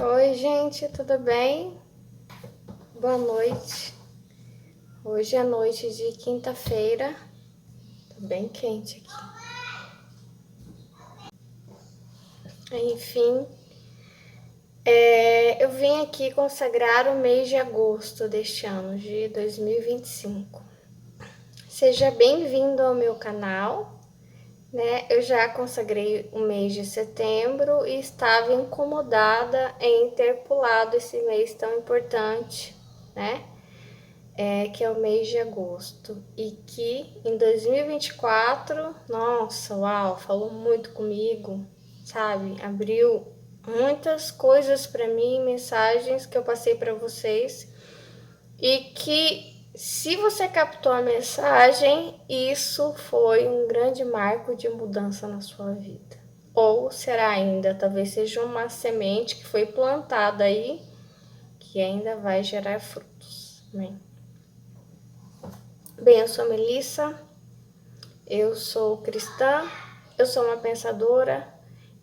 Oi, gente, tudo bem? Boa noite. Hoje é noite de quinta-feira. Tá bem quente aqui. Enfim, eu vim aqui consagrar o mês de agosto deste ano, de 2025. Seja bem-vindo ao meu canal, né? Eu já consagrei o mês de setembro e estava incomodada em ter pulado esse mês tão importante, né? Que é o mês de agosto, e que em 2024, nossa, uau, falou muito comigo, sabe? Abriu muitas coisas para mim, mensagens que eu passei para vocês, e que se você captou a mensagem, isso foi um grande marco de mudança na sua vida. Ou será ainda, talvez seja uma semente que foi plantada aí, que ainda vai gerar frutos. Amém? Bem, eu sou Melissa, eu sou cristã, eu sou uma pensadora,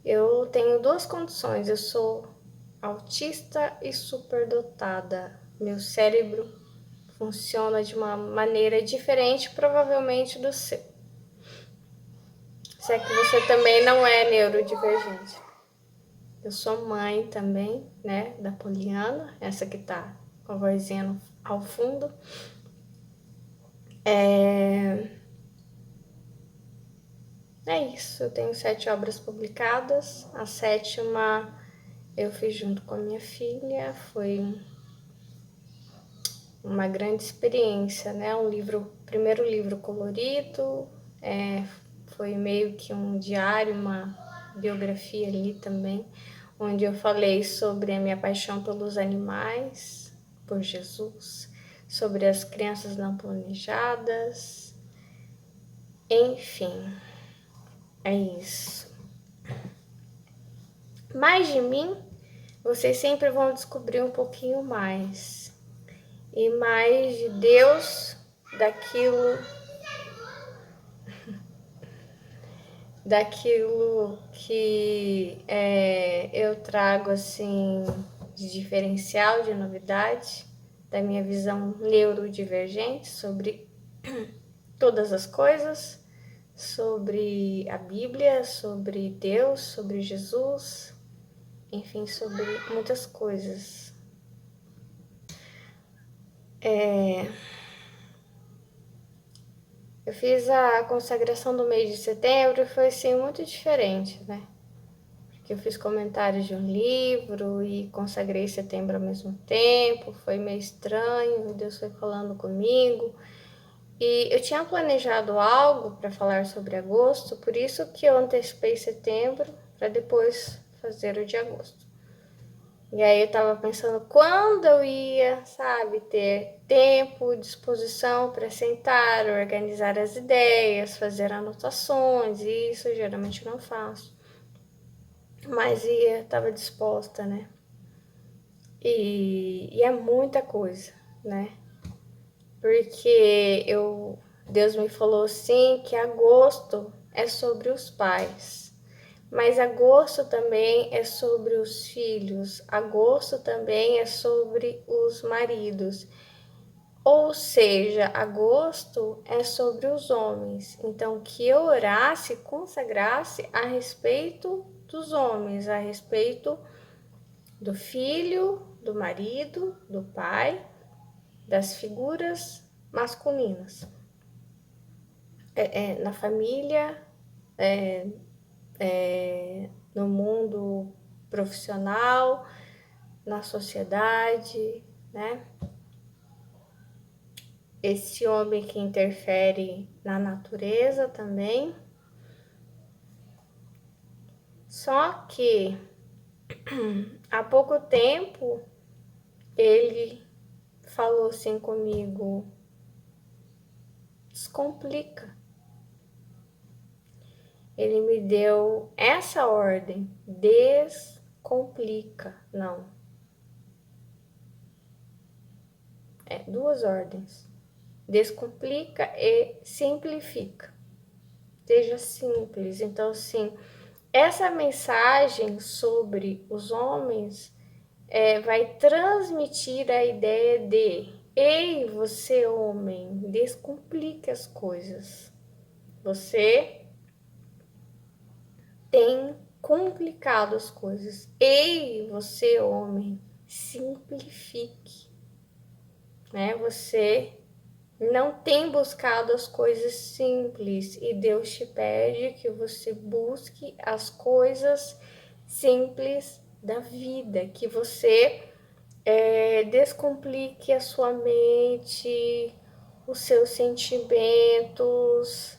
eu tenho duas condições, eu sou autista e superdotada. Meu cérebro funciona de uma maneira diferente, provavelmente, do seu. Se é que você também não é neurodivergente. Eu sou mãe também, né, da Poliana, essa que tá com a vozinha ao fundo. É isso, eu tenho 7 obras publicadas. A 7ª eu fiz junto com a minha filha, foi uma grande experiência, né? Primeiro livro colorido, foi meio que um diário, uma biografia ali também, onde eu falei sobre a minha paixão pelos animais, por Jesus, sobre as crianças não planejadas, enfim, é isso. Mais de mim, vocês sempre vão descobrir um pouquinho mais. E mais de Deus, daquilo que eu trago assim de diferencial, de novidade, da minha visão neurodivergente sobre todas as coisas, sobre a Bíblia, sobre Deus, sobre Jesus, enfim, sobre muitas coisas. Eu fiz a consagração do mês de setembro e foi assim muito diferente, né? Porque eu fiz comentários de um livro e consagrei setembro ao mesmo tempo, foi meio estranho, Deus foi falando comigo. E eu tinha planejado algo para falar sobre agosto, por isso que eu antecipei setembro para depois fazer o de agosto. E aí eu tava pensando quando eu ia, sabe, ter tempo, disposição para sentar, organizar as ideias, fazer anotações, e isso eu geralmente não faço. Mas tava disposta, né? E é muita coisa, né? Porque Deus me falou assim que agosto é sobre os pais. Mas agosto também é sobre os filhos, agosto também é sobre os maridos. Ou seja, agosto é sobre os homens. Então, que eu orasse, consagrasse a respeito dos homens, a respeito do filho, do marido, do pai, das figuras masculinas. Na família, no mundo profissional, na sociedade, né? Esse homem que interfere na natureza também. Só que há pouco tempo ele falou assim comigo: descomplica. Ele me deu essa ordem: descomplica. Não. É 2 ordens. Descomplica e simplifica. Seja simples. Então, assim, essa mensagem sobre os homens vai transmitir a ideia de: ei, você homem, descomplique as coisas. Você tem complicado as coisas. Ei, você homem, simplifique, né? Você não tem buscado as coisas simples e Deus te pede que você busque as coisas simples da vida, que você descomplique a sua mente, os seus sentimentos,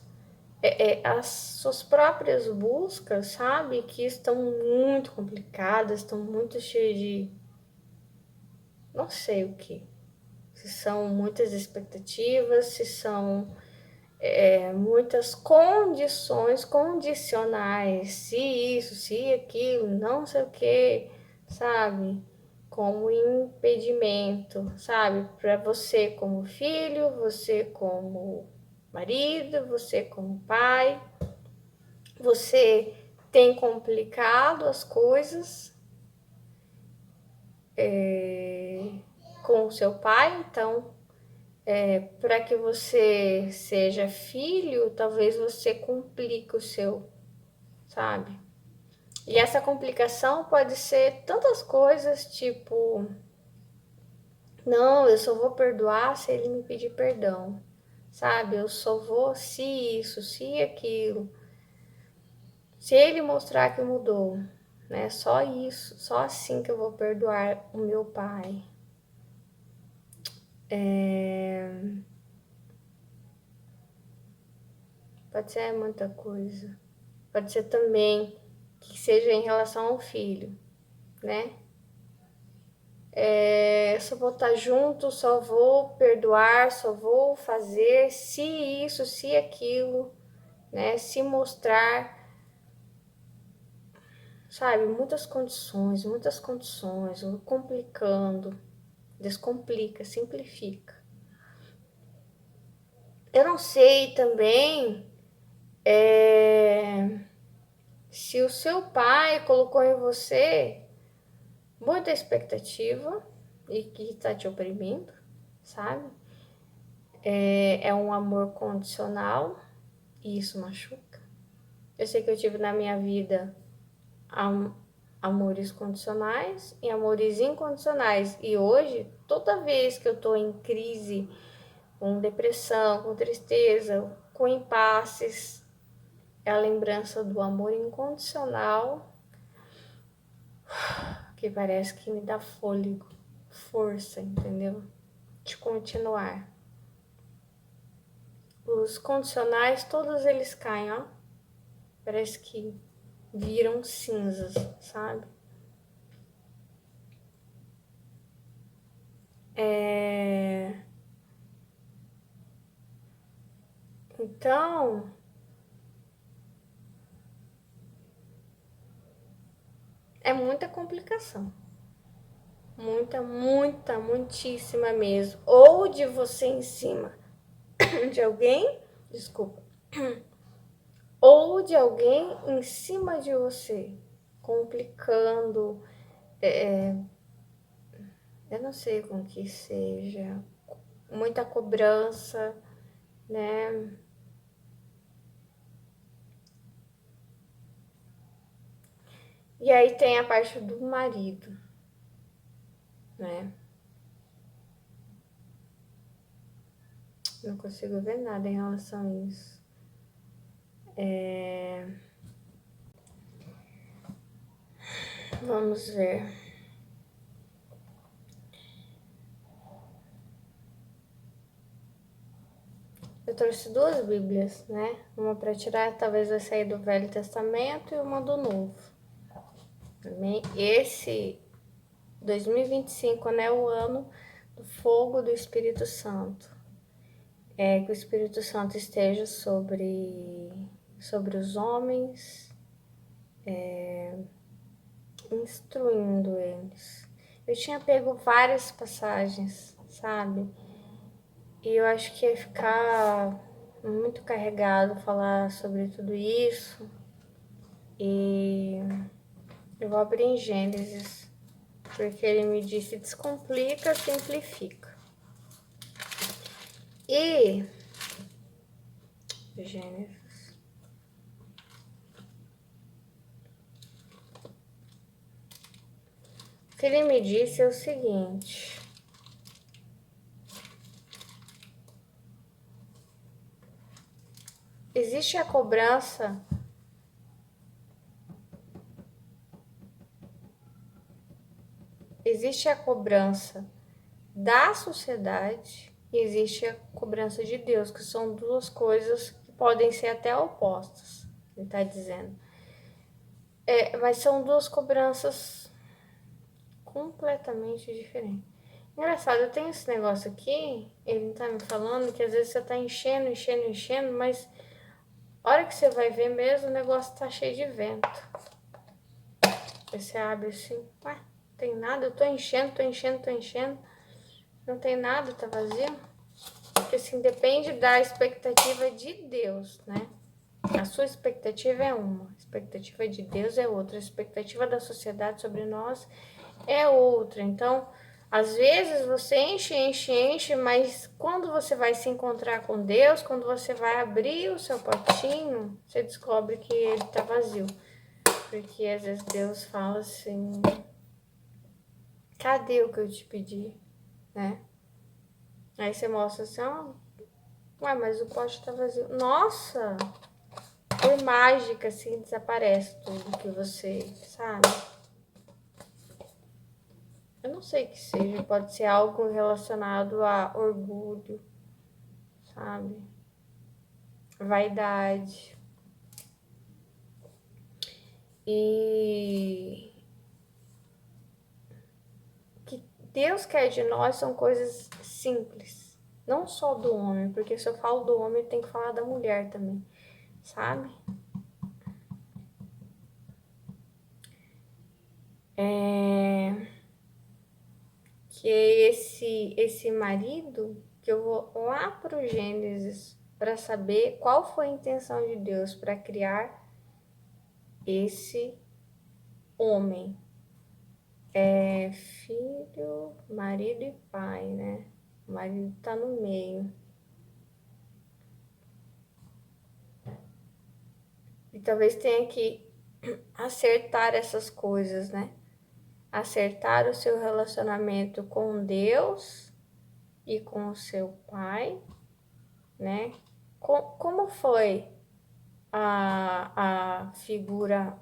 as suas próprias buscas, sabe? Que estão muito complicadas, estão muito cheias de não sei o que. Se são muitas expectativas, se são muitas condições condicionais, se isso, se aquilo, não sei o que, sabe? Como impedimento, sabe? Para você como filho, você como marido, você como pai, você tem complicado as coisas com o seu pai, então para que você seja filho, talvez você complique o seu, sabe? E essa complicação pode ser tantas coisas, tipo, não, eu só vou perdoar se ele me pedir perdão, sabe? Eu só vou se isso, se aquilo, se ele mostrar que mudou, né? Só isso, só assim que eu vou perdoar o meu pai. Pode ser muita coisa. Pode ser também que seja em relação ao filho, né? Só vou estar junto, só vou perdoar, só vou fazer se isso, se aquilo, né? Se mostrar, sabe? Muitas condições, complicando, descomplica, simplifica. Eu não sei também se o seu pai colocou em você muita expectativa e que está te oprimindo, sabe? É um amor condicional e isso machuca. Eu sei que eu tive na minha vida amores condicionais e amores incondicionais. E hoje, toda vez que eu tô em crise, com depressão, com tristeza, com impasses, é a lembrança do amor incondicional que parece que me dá fôlego, força, entendeu? De continuar. Os condicionais, todos eles caem, ó. Parece que viram cinzas, sabe? Então, é muita complicação. Muitíssima mesmo. Ou de você em cima de alguém, desculpa, ou de alguém em cima de você, complicando, eu não sei com que seja, muita cobrança, né? E aí tem a parte do marido, né? Não consigo ver nada em relação a isso. Vamos ver. Eu trouxe duas Bíblias, né? Uma para tirar, talvez vai sair do Velho Testamento, e uma do Novo. Esse 2025, né, o ano do fogo do Espírito Santo. Que o Espírito Santo esteja sobre os homens, instruindo eles. Eu tinha pego várias passagens, sabe? E eu acho que ia ficar muito carregado falar sobre tudo isso. E eu vou abrir em Gênesis, porque ele me disse: descomplica, simplifica. E Gênesis, o que ele me disse é o seguinte: existe a cobrança da sociedade e existe a cobrança de Deus, que são duas coisas que podem ser até opostas, ele está dizendo. Mas são duas cobranças completamente diferentes. Engraçado, eu tenho esse negócio aqui, ele tá me falando que às vezes você tá enchendo, mas a hora que você vai ver mesmo, o negócio tá cheio de vento. Aí você abre assim, ué, não tem nada, eu tô enchendo, não tem nada, tá vazio. Porque assim, depende da expectativa de Deus, né? A sua expectativa é uma, a expectativa de Deus é outra, a expectativa da sociedade sobre nós é outra. Então, às vezes você enche, mas quando você vai se encontrar com Deus, quando você vai abrir o seu potinho, você descobre que ele tá vazio. Porque às vezes Deus fala assim: cadê o que eu te pedi, né? Aí você mostra assim: ó, ué, mas o pote tá vazio. Nossa! Por mágica, assim, desaparece tudo que você sabe. Eu não sei que seja, pode ser algo relacionado a orgulho, sabe? Vaidade. E o que Deus quer de nós são coisas simples. Não só do homem, porque se eu falo do homem, tem que falar da mulher também, sabe? Que é esse marido, que eu vou lá pro Gênesis para saber qual foi a intenção de Deus para criar esse homem. Filho, marido e pai, né? O marido tá no meio. E talvez tenha que acertar essas coisas, né? Acertar o seu relacionamento com Deus e com o seu pai, né? Como foi a figura,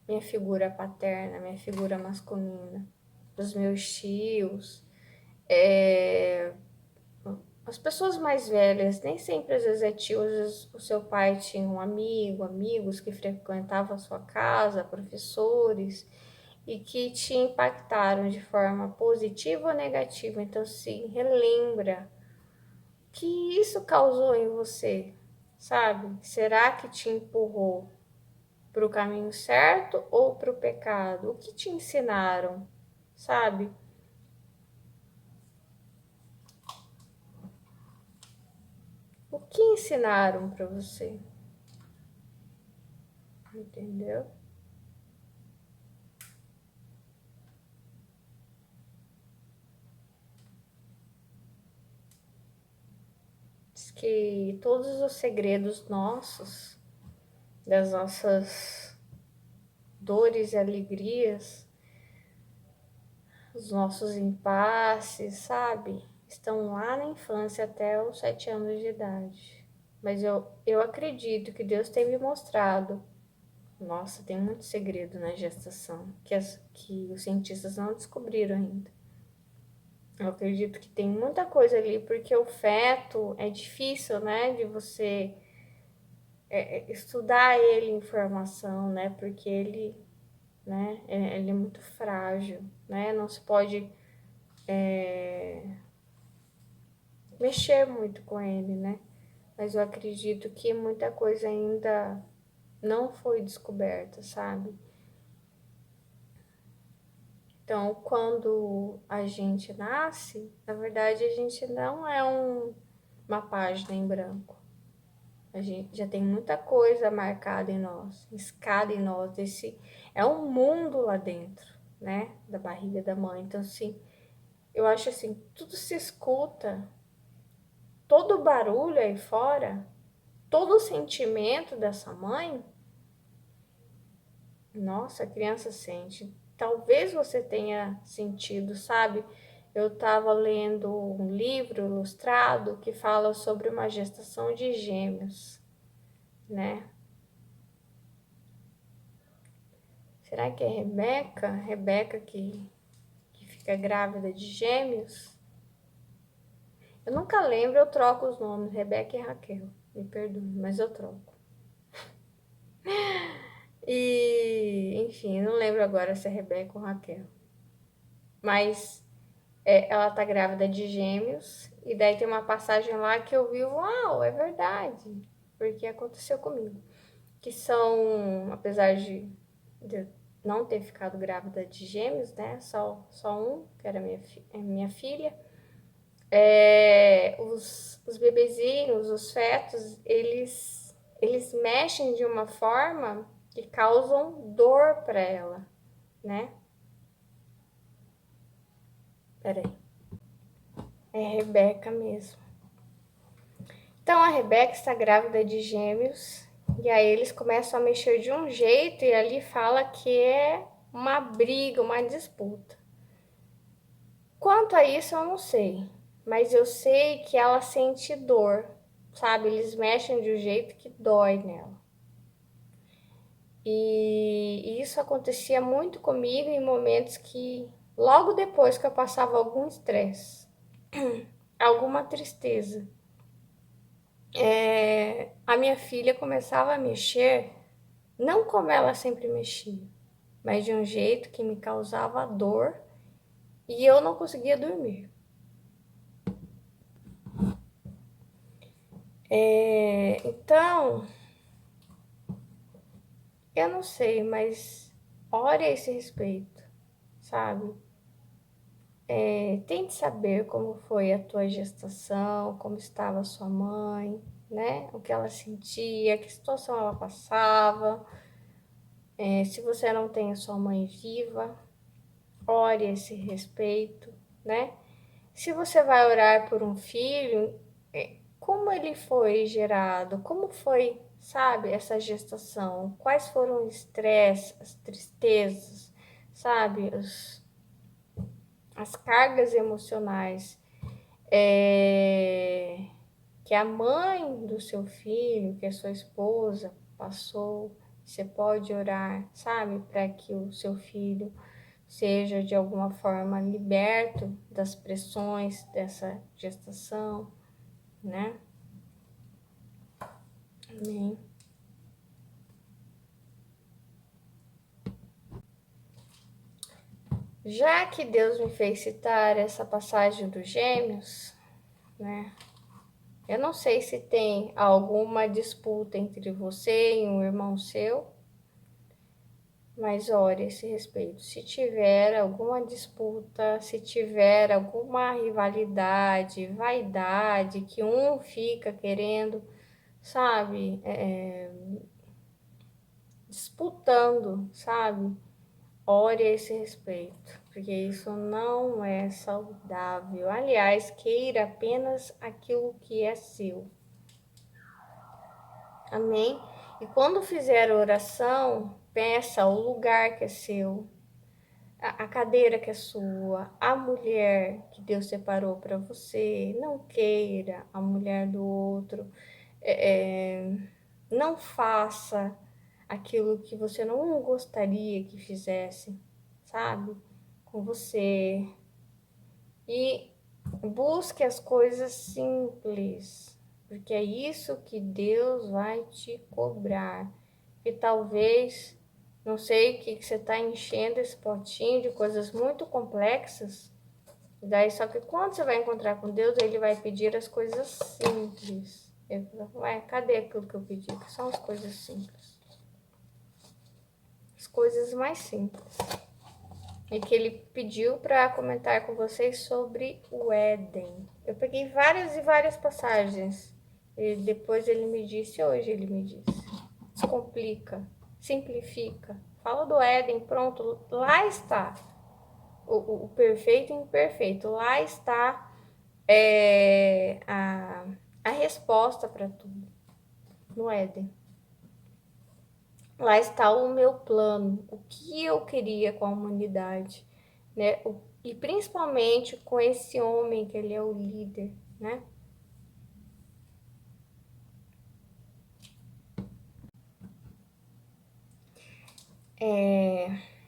minha figura paterna, minha figura masculina, dos meus tios, as pessoas mais velhas, nem sempre às vezes é tio, às vezes o seu pai tinha um amigo, amigos que frequentavam a sua casa, professores, e que te impactaram de forma positiva ou negativa. Então, sim, relembra o que isso causou em você, sabe? Será que te empurrou para o caminho certo ou para o pecado? O que te ensinaram, sabe? O que ensinaram para você? Entendeu? Diz que todos os segredos nossos, das nossas dores e alegrias, os nossos impasses, sabe? Estão lá na infância até os 7 anos de idade. Mas eu acredito que Deus tem me mostrado. Nossa, tem muito segredo na gestação que os cientistas não descobriram ainda. Eu acredito que tem muita coisa ali, porque o feto é difícil, né, de você estudar ele em formação, né, porque ele, né, ele é muito frágil, né, não se pode mexer muito com ele, né, mas eu acredito que muita coisa ainda não foi descoberta, sabe? Então, quando a gente nasce, na verdade, a gente não é uma página em branco. A gente já tem muita coisa marcada em nós, escada em nós. Esse é um mundo lá dentro, né, da barriga da mãe. Então, assim, eu acho assim, tudo se escuta, todo o barulho aí fora, todo o sentimento dessa mãe, nossa, a criança sente. Talvez você tenha sentido, sabe? Eu estava lendo um livro ilustrado que fala sobre uma gestação de gêmeos, né? Será que é Rebeca? Rebeca que fica grávida de gêmeos? Eu nunca lembro, eu troco os nomes, Rebeca e Raquel. Me perdoe, mas eu troco. E, enfim, eu não lembro agora se é Rebeca ou Raquel. Mas ela tá grávida de gêmeos. E daí tem uma passagem lá que eu vi, uau, é verdade. Porque aconteceu comigo. Que são, apesar de eu não ter ficado grávida de gêmeos, né? Só um, que era minha filha. Os bebezinhos, os fetos, eles mexem de uma forma que causam dor para ela, né? Peraí, é a Rebeca mesmo. Então a Rebeca está grávida de gêmeos e aí eles começam a mexer de um jeito e ali fala que é uma briga, uma disputa. Quanto a isso eu não sei, mas eu sei que ela sente dor, sabe? Eles mexem de um jeito que dói nela. E isso acontecia muito comigo em momentos que, logo depois que eu passava algum estresse, alguma tristeza, a minha filha começava a mexer, não como ela sempre mexia, mas de um jeito que me causava dor e eu não conseguia dormir. Então, eu não sei, mas ore a esse respeito, sabe? Tente saber como foi a tua gestação, como estava a sua mãe, né? O que ela sentia, que situação ela passava. Se você não tem a sua mãe viva, ore a esse respeito, né? Se você vai orar por um filho, como ele foi gerado? Como foi, sabe, essa gestação? Quais foram os estresses, as tristezas, sabe? As cargas emocionais que a mãe do seu filho, que a sua esposa passou. Você pode orar, sabe, para que o seu filho seja de alguma forma liberto das pressões dessa gestação, né? Amém. Já que Deus me fez citar essa passagem dos Gêmeos, né? Eu não sei se tem alguma disputa entre você e um irmão seu, mas ore a esse respeito. Se tiver alguma disputa, se tiver alguma rivalidade, vaidade, que um fica querendo, sabe, disputando, sabe? Ore a esse respeito, porque isso não é saudável. Aliás, queira apenas aquilo que é seu. Amém? E quando fizer a oração, peça o lugar que é seu, a cadeira que é sua, a mulher que Deus separou para você. Não queira a mulher do outro. Não faça aquilo que você não gostaria que fizesse, sabe? Com você. E busque as coisas simples, porque é isso que Deus vai te cobrar. E talvez, não sei o que você está enchendo esse potinho de coisas muito complexas. Daí, só que quando você vai encontrar com Deus, Ele vai pedir as coisas simples. Ele fala, ué, cadê aquilo que eu pedi? Que são as coisas simples. As coisas mais simples. E que ele pediu para comentar com vocês sobre o Éden. Eu peguei várias e várias passagens. E depois ele me disse, hoje ele me disse. Descomplica, simplifica. Fala do Éden, pronto, lá está. o perfeito e imperfeito. Lá está a resposta para tudo, no Éden. Lá está o meu plano, o que eu queria com a humanidade, né? E principalmente com esse homem que ele é o líder, né?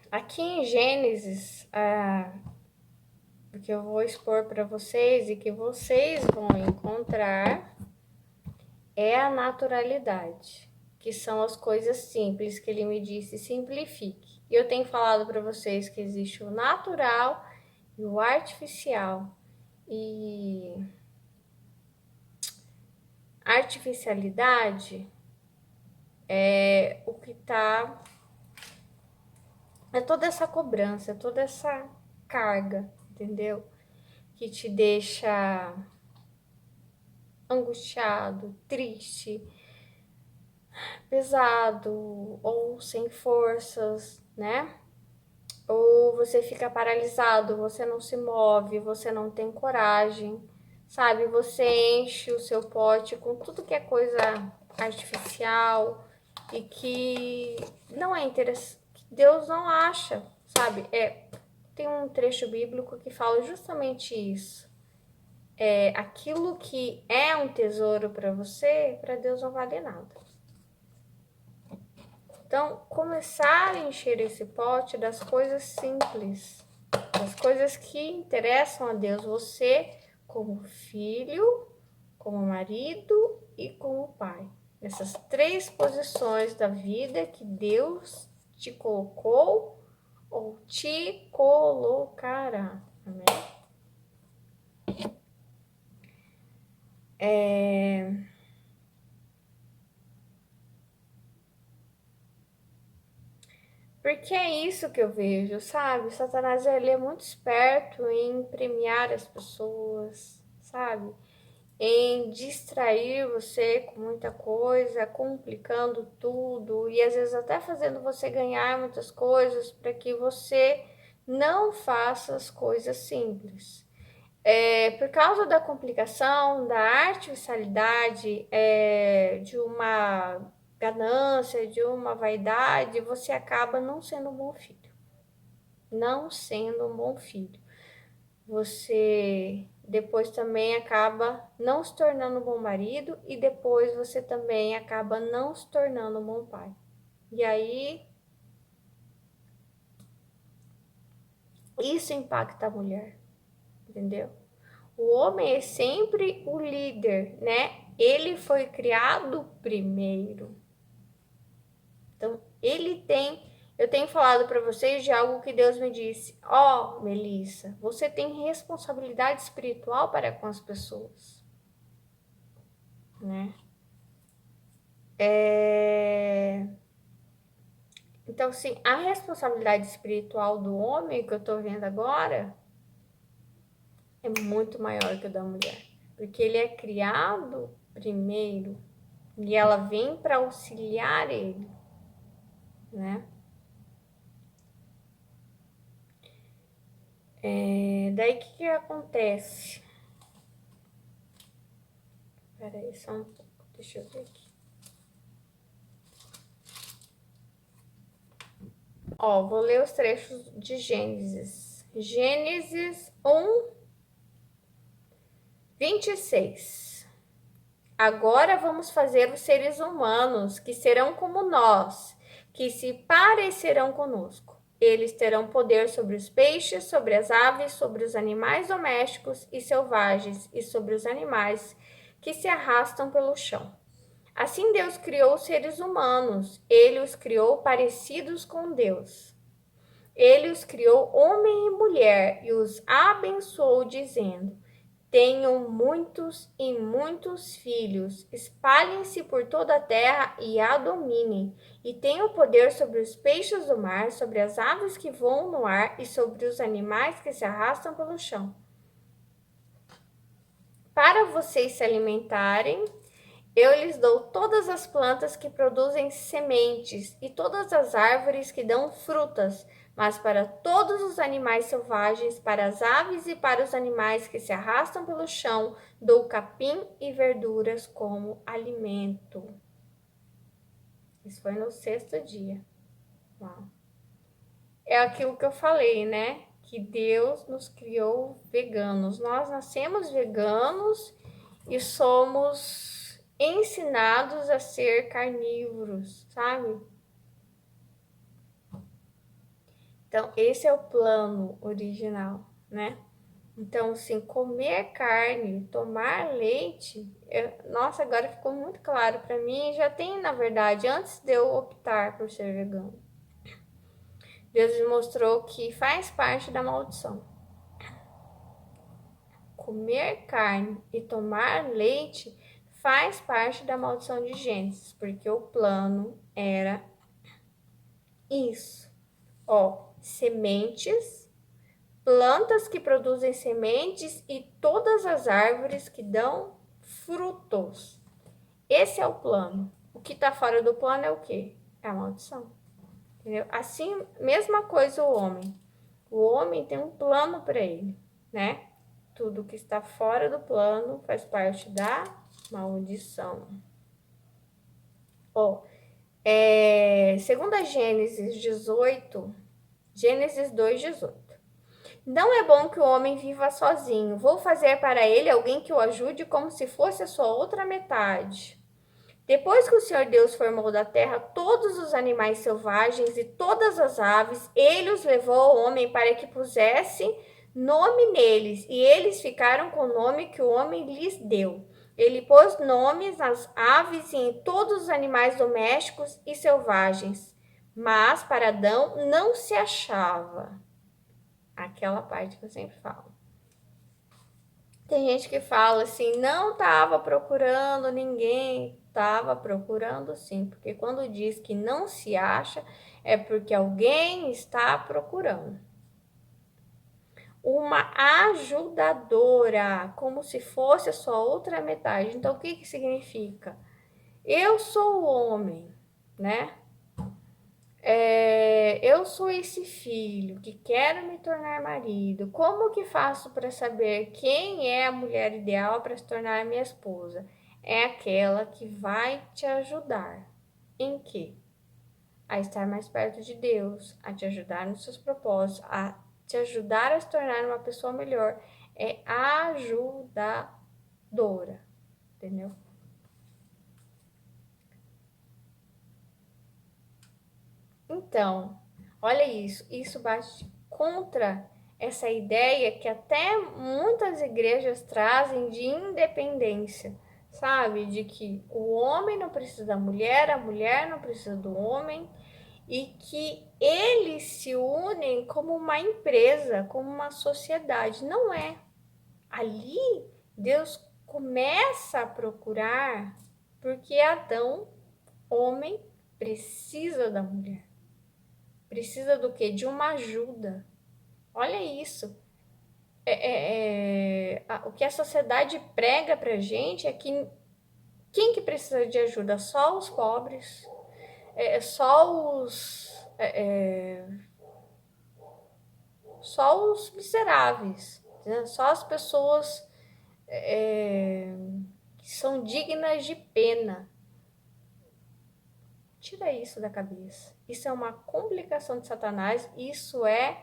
Aqui em Gênesis, o que eu vou expor para vocês e que vocês vão encontrar é a naturalidade, que são as coisas simples que ele me disse, simplifique. E eu tenho falado para vocês que existe o natural e o artificial. E artificialidade é o que tá, é toda essa cobrança, toda essa carga, entendeu? Que te deixa angustiado, triste, pesado ou sem forças, né? Ou você fica paralisado, você não se move, você não tem coragem, sabe? Você enche o seu pote com tudo que é coisa artificial e que não é interessante, que Deus não acha, sabe? Tem um trecho bíblico que fala justamente isso. Aquilo que é um tesouro para você, para Deus não vale nada. Então, começar a encher esse pote das coisas simples, das coisas que interessam a Deus, você como filho, como marido e como pai. Essas 3 posições da vida que Deus te colocou ou te colocará. Amém? Porque é isso que eu vejo, sabe? Satanás, ele é muito esperto em premiar as pessoas, sabe? Em distrair você com muita coisa, complicando tudo e às vezes até fazendo você ganhar muitas coisas para que você não faça as coisas simples. Por causa da complicação, da artificialidade, de uma ganância, de uma vaidade, você acaba não sendo um bom filho. Não sendo um bom filho. Você depois também acaba não se tornando um bom marido e depois você também acaba não se tornando um bom pai. E aí isso impacta a mulher, entendeu? O homem é sempre o líder, né? Ele foi criado primeiro. Então, eu tenho falado para vocês de algo que Deus me disse. Ó, Melissa, você tem responsabilidade espiritual para com as pessoas, né? Então, assim, a responsabilidade espiritual do homem que eu tô vendo agora é muito maior que a da mulher, porque ele é criado primeiro e ela vem para auxiliar ele, né? Daí o que acontece? Peraí, só um pouco, deixa eu ver aqui. Ó, vou ler os trechos de Gênesis. Gênesis 1, 26. Agora vamos fazer os seres humanos, que serão como nós, que se parecerão conosco. Eles terão poder sobre os peixes, sobre as aves, sobre os animais domésticos e selvagens e sobre os animais que se arrastam pelo chão. Assim Deus criou os seres humanos, ele os criou parecidos com Deus. Ele os criou homem e mulher e os abençoou, dizendo: tenham muitos e muitos filhos, espalhem-se por toda a terra e a dominem, e tenham poder sobre os peixes do mar, sobre as aves que voam no ar e sobre os animais que se arrastam pelo chão. Para vocês se alimentarem, eu lhes dou todas as plantas que produzem sementes e todas as árvores que dão frutas, mas para todos os animais selvagens, para as aves e para os animais que se arrastam pelo chão, dou capim e verduras como alimento. Isso foi no 6º dia. Uau. É aquilo que eu falei, né? Que Deus nos criou veganos. Nós nascemos veganos e somos ensinados a ser carnívoros, sabe? Então, esse é o plano original, né? Então, assim, comer carne, tomar leite, nossa, agora ficou muito claro para mim. Já tem, na verdade, antes de eu optar por ser vegano, Deus me mostrou que faz parte da maldição. Comer carne e tomar leite faz parte da maldição de Gênesis, porque o plano era isso. Ó, sementes, plantas que produzem sementes e todas as árvores que dão frutos. Esse é o plano. O que está fora do plano é o quê? É a maldição. Entendeu? Assim, mesma coisa o homem. O homem tem um plano para ele, né? Tudo que está fora do plano faz parte da maldição. Ó, segundo a Gênesis 18, Gênesis 2:18. Não é bom que o homem viva sozinho. Vou fazer para ele alguém que o ajude como se fosse a sua outra metade. Depois que o Senhor Deus formou da terra todos os animais selvagens e todas as aves, ele os levou ao homem para que pusesse nome neles, e eles ficaram com o nome que o homem lhes deu. Ele pôs nomes nas aves e em todos os animais domésticos e selvagens, mas para Adão não se achava. Aquela parte que eu sempre falo. Tem gente que fala assim, não estava procurando ninguém. Estava procurando sim, porque quando diz que não se acha, é porque alguém está procurando. Uma ajudadora, como se fosse a sua outra metade. Então, o que significa? Eu sou o homem, né? Eu sou esse filho que quero me tornar marido. Como que faço para saber quem é a mulher ideal para se tornar minha esposa? É aquela que vai te ajudar. Em quê? A estar mais perto de Deus, a te ajudar nos seus propósitos, a te ajudar a se tornar uma pessoa melhor. É ajudadora, entendeu? Então, olha isso, isso bate contra essa ideia que até muitas igrejas trazem de independência, sabe? De que o homem não precisa da mulher, a mulher não precisa do homem, e que eles se unem como uma empresa, como uma sociedade. Não é. Ali, Deus começa a procurar porque Adão, homem, precisa da mulher. Precisa do quê? De uma ajuda. Olha isso. O que a sociedade prega pra gente é que quem que precisa de ajuda? Só os pobres, só os miseráveis, né? Só as pessoas que são dignas de pena. Tira isso da cabeça. Isso é uma complicação de Satanás. Isso é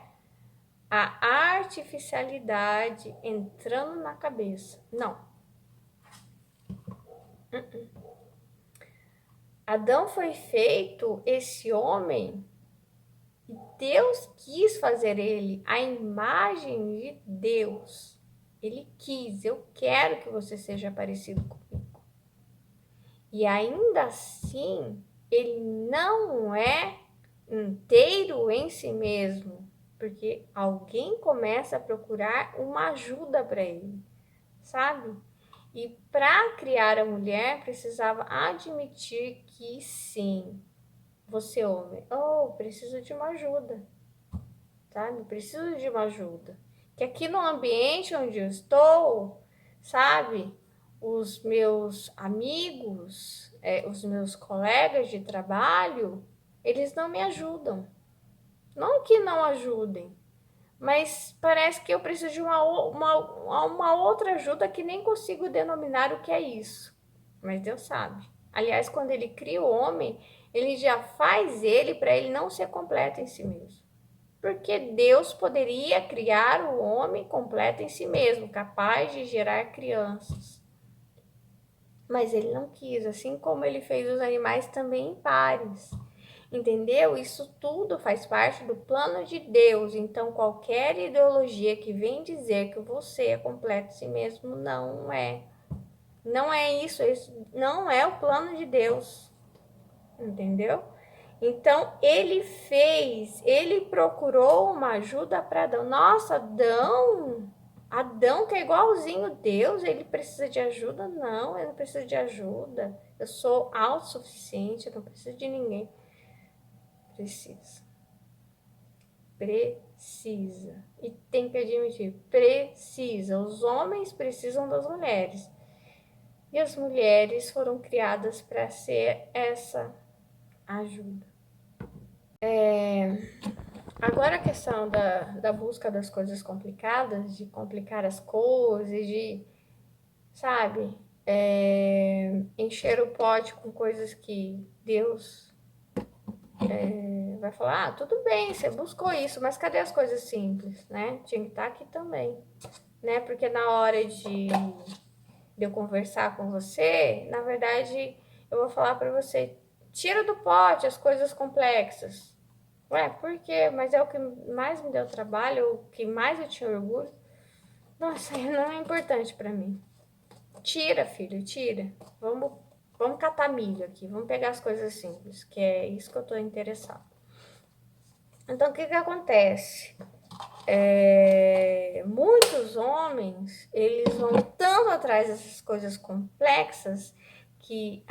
a artificialidade entrando na cabeça. Não. Adão foi feito esse homem e Deus quis fazer ele a imagem de Deus. Ele quis, eu quero que você seja parecido comigo. E ainda assim, ele não é inteiro em si mesmo, porque alguém começa a procurar uma ajuda para ele, sabe? E para criar a mulher, precisava admitir que sim, você homem, preciso de uma ajuda, sabe? Preciso de uma ajuda. Que aqui no ambiente onde eu estou, sabe? Os meus amigos, os meus colegas de trabalho, eles não me ajudam. Não que não ajudem, mas parece que eu preciso de uma outra ajuda que nem consigo denominar o que é isso. Mas Deus sabe. Aliás, quando ele cria o homem, ele já faz ele para ele não ser completo em si mesmo. Porque Deus poderia criar o homem completo em si mesmo, capaz de gerar crianças. Mas ele não quis, assim como ele fez os animais também em pares. Entendeu? Isso tudo faz parte do plano de Deus. Então, qualquer ideologia que vem dizer que você é completo em si mesmo, não é. Não é isso. Isso não é o plano de Deus. Entendeu? Então, ele procurou uma ajuda para Adão. Nossa, Adão que é igualzinho Deus, ele precisa de ajuda? Não, ele não precisa de ajuda. Eu sou autossuficiente, eu não preciso de ninguém. Precisa. Precisa. E tem que admitir, precisa. Os homens precisam das mulheres. E as mulheres foram criadas para ser essa ajuda. Agora a questão da busca das coisas complicadas, de complicar as coisas, de, sabe, encher o pote com coisas que Deus vai falar, tudo bem, você buscou isso, mas cadê as coisas simples, né? Tinha que estar aqui também, né? Porque na hora de eu conversar com você, na verdade, eu vou falar para você, tira do pote as coisas complexas. Ué, por quê? Mas é o que mais me deu trabalho, o que mais eu tinha orgulho. Nossa, não é importante para mim. Tira, filho, tira. Vamos catar milho aqui, vamos pegar as coisas simples, que é isso que eu tô interessado. Então, o que que acontece? Muitos homens, eles vão tanto atrás dessas coisas complexas que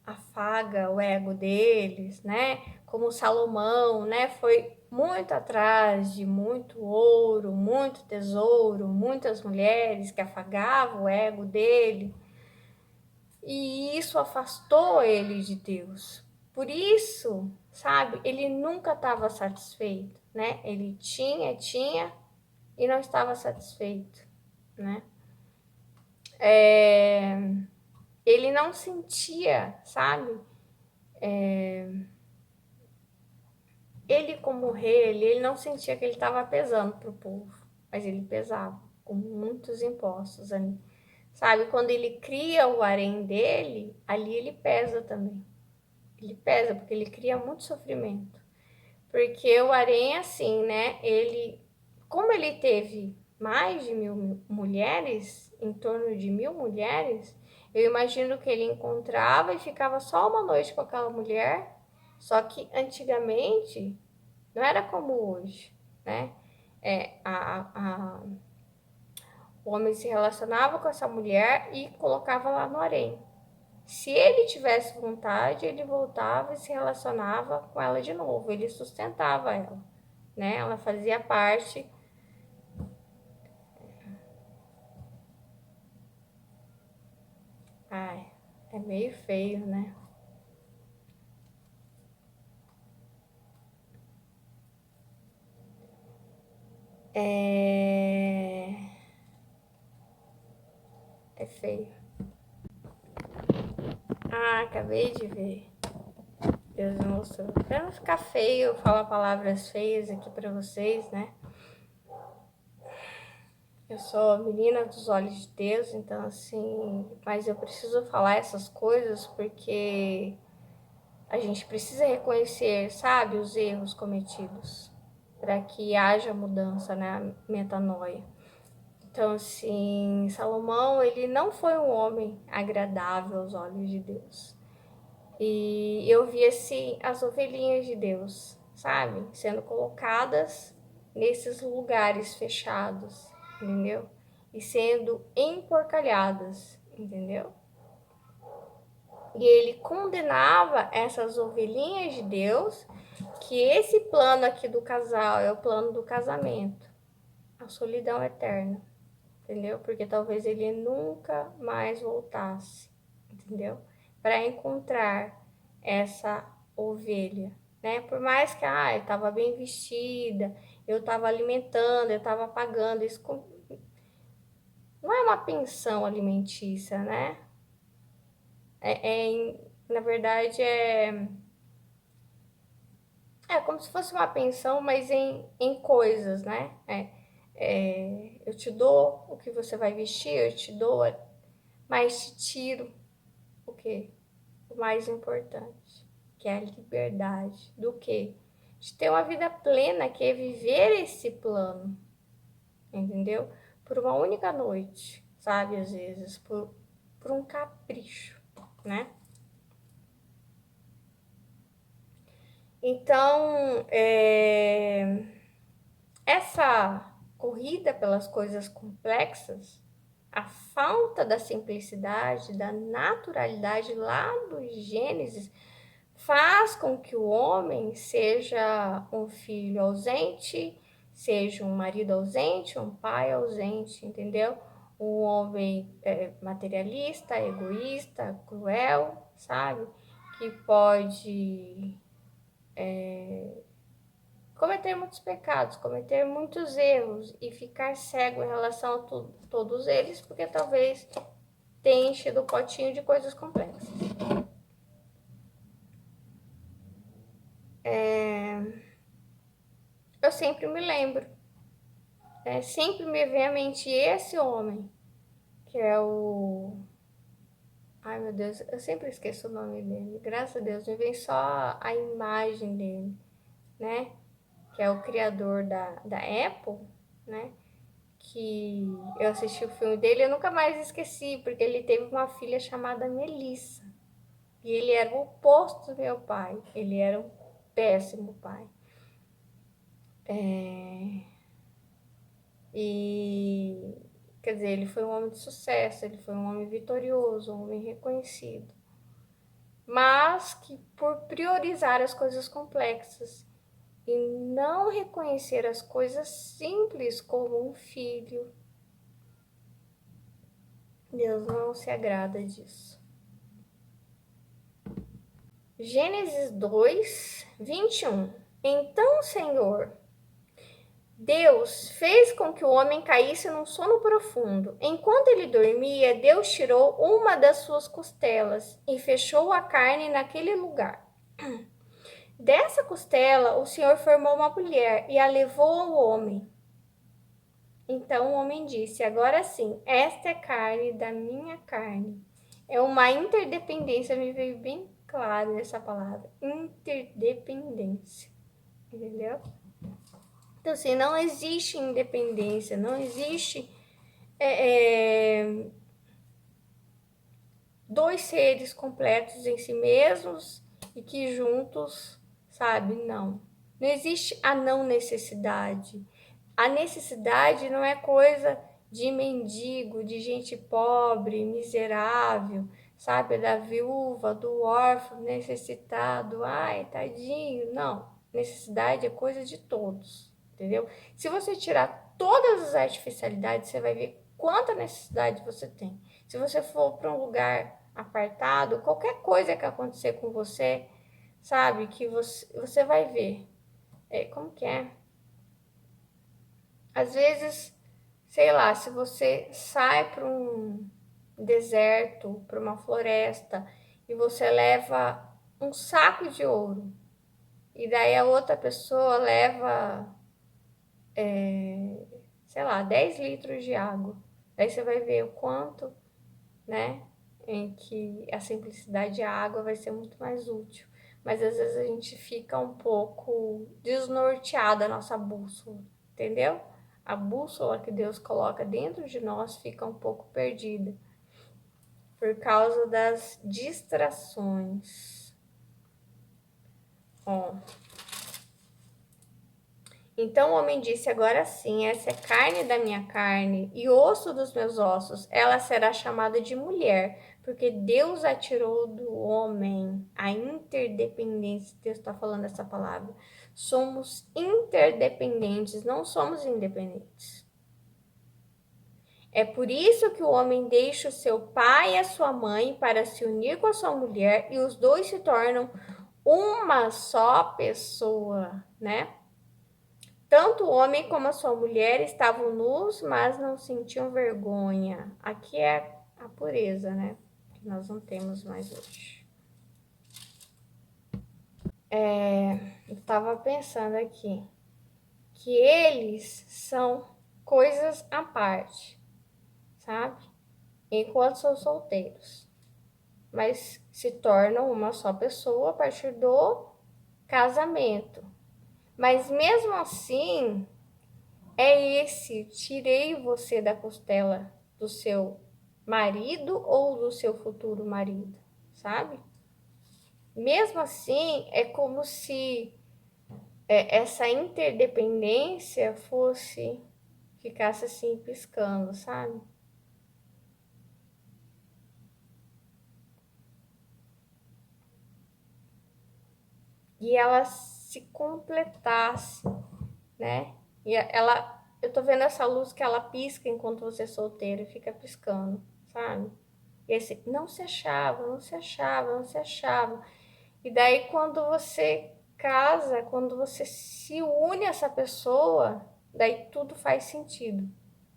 afaga o ego deles, né? Como Salomão, né? Foi muito atrás de muito ouro, muito tesouro, muitas mulheres que afagavam o ego dele. E isso afastou ele de Deus. Por isso, sabe, ele nunca estava satisfeito, né? Ele tinha e não estava satisfeito, né? Ele não sentia, sabe? Ele como rei, ele não sentia que ele estava pesando para o povo, mas ele pesava com muitos impostos ali. Sabe, quando ele cria o harém dele, ali ele pesa também. Ele pesa porque ele cria muito sofrimento. Porque o harém é assim, né? Como ele teve mais de 1.000 mulheres, em torno de 1.000 mulheres, eu imagino que ele encontrava e ficava só uma noite com aquela mulher. Só que antigamente não era como hoje, né? É, o homem se relacionava com essa mulher e colocava lá no harém. Se ele tivesse vontade, ele voltava e se relacionava com ela de novo. Ele sustentava ela, né? Ela fazia parte. Ai, é meio feio, né? É, é feio. Ah, acabei de ver. Deus me mostrou. Pra não ficar feio, eu falar palavras feias aqui pra vocês, né? Eu sou menina dos olhos de Deus, então assim, mas eu preciso falar essas coisas porque a gente precisa reconhecer, sabe, os erros cometidos para que haja mudança, né, metanoia. Então, assim, Salomão, ele não foi um homem agradável aos olhos de Deus. E eu vi, assim, as ovelhinhas de Deus, sabe, sendo colocadas nesses lugares fechados, entendeu? E sendo emporcalhadas, entendeu? E ele condenava essas ovelhinhas de Deus, que esse plano aqui do casal é o plano do casamento, a solidão eterna, entendeu? Porque talvez ele nunca mais voltasse, entendeu? Para encontrar essa ovelha, né? Por mais que eu estava bem vestida, eu estava alimentando, eu estava pagando, isso não é uma pensão alimentícia, né? Na verdade, é como se fosse uma pensão, mas em coisas, né? Eu te dou o que você vai vestir, eu te dou, mas te tiro o quê? O mais importante, que é a liberdade. Do quê? De ter uma vida plena, que é viver esse plano, entendeu? Por uma única noite, sabe? Às vezes, por um capricho, né? Então, essa corrida pelas coisas complexas, a falta da simplicidade, da naturalidade lá do Gênesis, faz com que o homem seja um filho ausente, seja um marido ausente, um pai ausente, entendeu? Um homem materialista, egoísta, cruel, sabe? Que pode cometer muitos pecados, cometer muitos erros e ficar cego em relação a todos eles, porque talvez tenha enchido o potinho de coisas complexas. Eu sempre me lembro, sempre me vem à mente esse homem, que é o... Ai, meu Deus, eu sempre esqueço o nome dele. Graças a Deus, me vem só a imagem dele, né? Que é o criador da Apple, né? Que eu assisti o filme dele, eu nunca mais esqueci, porque ele teve uma filha chamada Melissa. E ele era o oposto do meu pai. Ele era um péssimo pai. E quer dizer, ele foi um homem de sucesso, ele foi um homem vitorioso, um homem reconhecido. Mas que por priorizar as coisas complexas e não reconhecer as coisas simples como um filho, Deus não se agrada disso. Gênesis 2, 21. Então, Senhor, Deus fez com que o homem caísse num sono profundo. Enquanto ele dormia, Deus tirou uma das suas costelas e fechou a carne naquele lugar. Dessa costela, o Senhor formou uma mulher e a levou ao homem. Então o homem disse: agora sim, esta é carne da minha carne. É uma interdependência, me veio bem claro essa palavra: interdependência. Entendeu? Então, assim, não existe independência, não existe dois seres completos em si mesmos e que juntos, sabe? Não. Não existe a não necessidade. A necessidade não é coisa de mendigo, de gente pobre, miserável, sabe? Da viúva, do órfão, necessitado. Ai, tadinho. Não. Necessidade é coisa de todos, entendeu? Se você tirar todas as artificialidades, você vai ver quanta necessidade você tem. Se você for para um lugar apartado, qualquer coisa que acontecer com você, sabe? Que você vai ver. Como que é? Às vezes, sei lá, se você sai para um deserto, para uma floresta, e você leva um saco de ouro, e daí a outra pessoa leva, sei lá, 10 litros de água. Daí você vai ver o quanto, né, em que a simplicidade da água vai ser muito mais útil. Mas às vezes a gente fica um pouco desnorteada a nossa bússola, entendeu? A bússola que Deus coloca dentro de nós fica um pouco perdida por causa das distrações. Ó. Então o homem disse: agora sim, essa é carne da minha carne e osso dos meus ossos. Ela será chamada de mulher, porque Deus a tirou do homem. A interdependência, Deus está falando essa palavra. Somos interdependentes, não somos independentes. É por isso que o homem deixa o seu pai e a sua mãe para se unir com a sua mulher e os dois se tornam uma só pessoa, né? Tanto o homem como a sua mulher estavam nus, mas não sentiam vergonha. Aqui é a pureza, né? Que nós não temos mais hoje. Eu estava pensando aqui que eles são coisas à parte, sabe? Enquanto são solteiros, mas se tornam uma só pessoa a partir do casamento. Mas mesmo assim, é esse, tirei você da costela do seu marido ou do seu futuro marido, sabe? Mesmo assim, é como se essa interdependência ficasse assim piscando, sabe? E ela se completasse, né? Eu tô vendo essa luz que ela pisca enquanto você é solteiro e fica piscando, sabe? E esse não se achava, não se achava, não se achava. E daí quando você casa, quando você se une a essa pessoa, daí tudo faz sentido,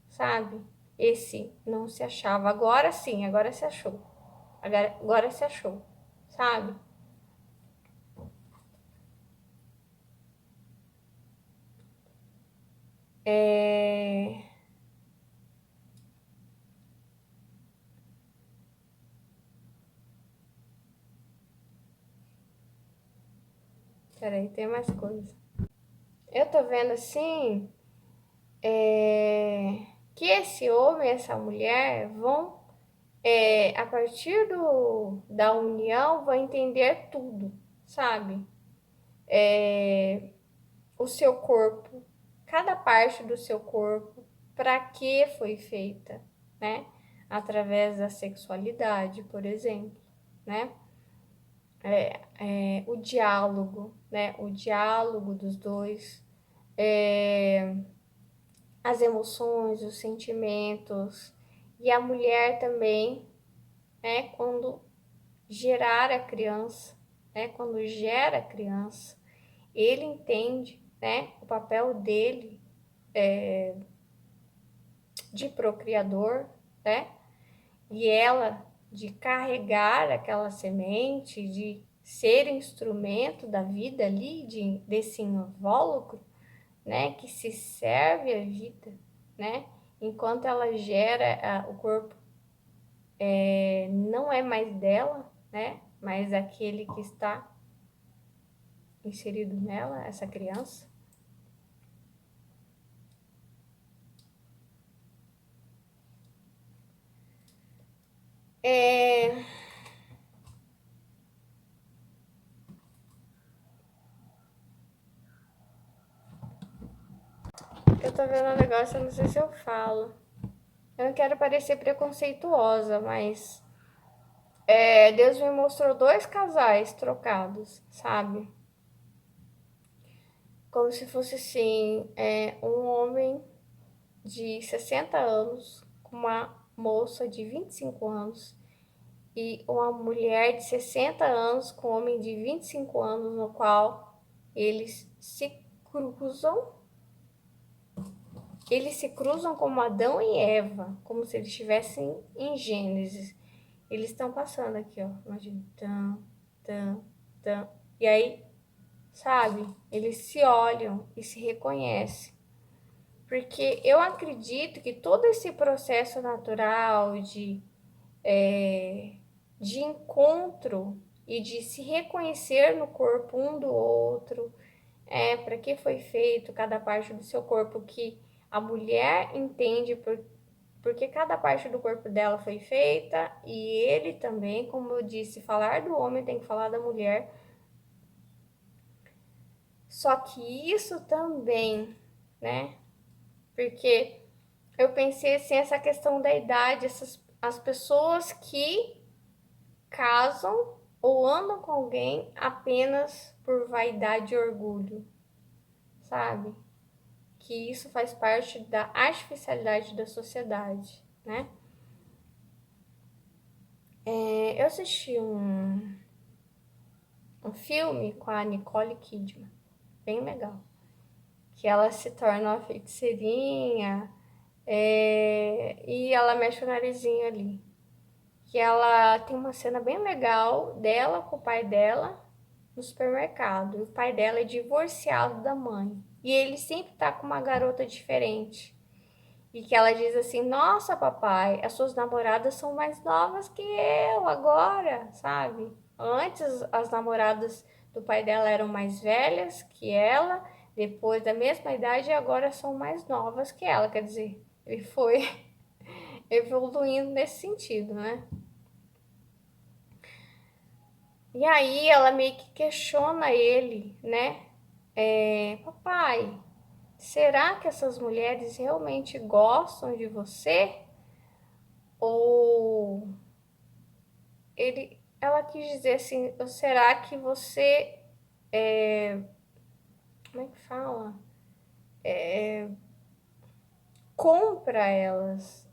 sabe? Esse não se achava, agora sim, agora se achou. Agora se achou, sabe? É... Peraí, tem mais coisa. Eu tô vendo assim, que esse homem e essa mulher vão, a partir da união, vão entender tudo, sabe? O seu corpo, cada parte do seu corpo, para que foi feita, né? Através da sexualidade, por exemplo, né? O diálogo, né? O diálogo dos dois, as emoções, os sentimentos, e a mulher também, né? Quando gerar a criança, né? Quando gera a criança, ele entende, né? O papel dele de procriador, né? E ela de carregar aquela semente, de ser instrumento da vida ali, desse invólucro, né? Que se serve a vida, né? Enquanto ela gera, o corpo não é mais dela, né? Mas aquele que está inserido nela, essa criança. É, eu tô vendo um negócio, eu não sei se eu falo. Eu não quero parecer preconceituosa, mas Deus me mostrou dois casais trocados, sabe? Como se fosse assim, um homem de 60 anos com uma moça de 25 anos e uma mulher de 60 anos com um homem de 25 anos, no qual eles se cruzam. Eles se cruzam como Adão e Eva, como se eles estivessem em Gênesis. Eles estão passando aqui, ó. Imagina. Tam, tam, tam. E aí, sabe? Eles se olham e se reconhecem. Porque eu acredito que todo esse processo natural de encontro e de se reconhecer no corpo um do outro, para que foi feito cada parte do seu corpo, que a mulher entende porque cada parte do corpo dela foi feita, e ele também, como eu disse, falar do homem tem que falar da mulher. Só que isso também, né? Porque eu pensei assim, essa questão da idade, as pessoas que casam ou andam com alguém apenas por vaidade e orgulho, sabe? Que isso faz parte da artificialidade da sociedade, né? Eu assisti um filme com a Nicole Kidman, bem legal. Que ela se torna uma feiticeirinha e ela mexe o narizinho ali. Que ela tem uma cena bem legal dela com o pai dela no supermercado. E o pai dela é divorciado da mãe. E ele sempre tá com uma garota diferente. E que ela diz assim: Nossa, papai, as suas namoradas são mais novas que eu agora, sabe? Antes as namoradas do pai dela eram mais velhas que ela, depois da mesma idade, e agora são mais novas que ela. Quer dizer, ele foi evoluindo nesse sentido, né? E aí ela meio que questiona ele, né? Papai, será que essas mulheres realmente gostam de você? Ou ela quis dizer assim, ou será que você, como é que fala? Compra elas.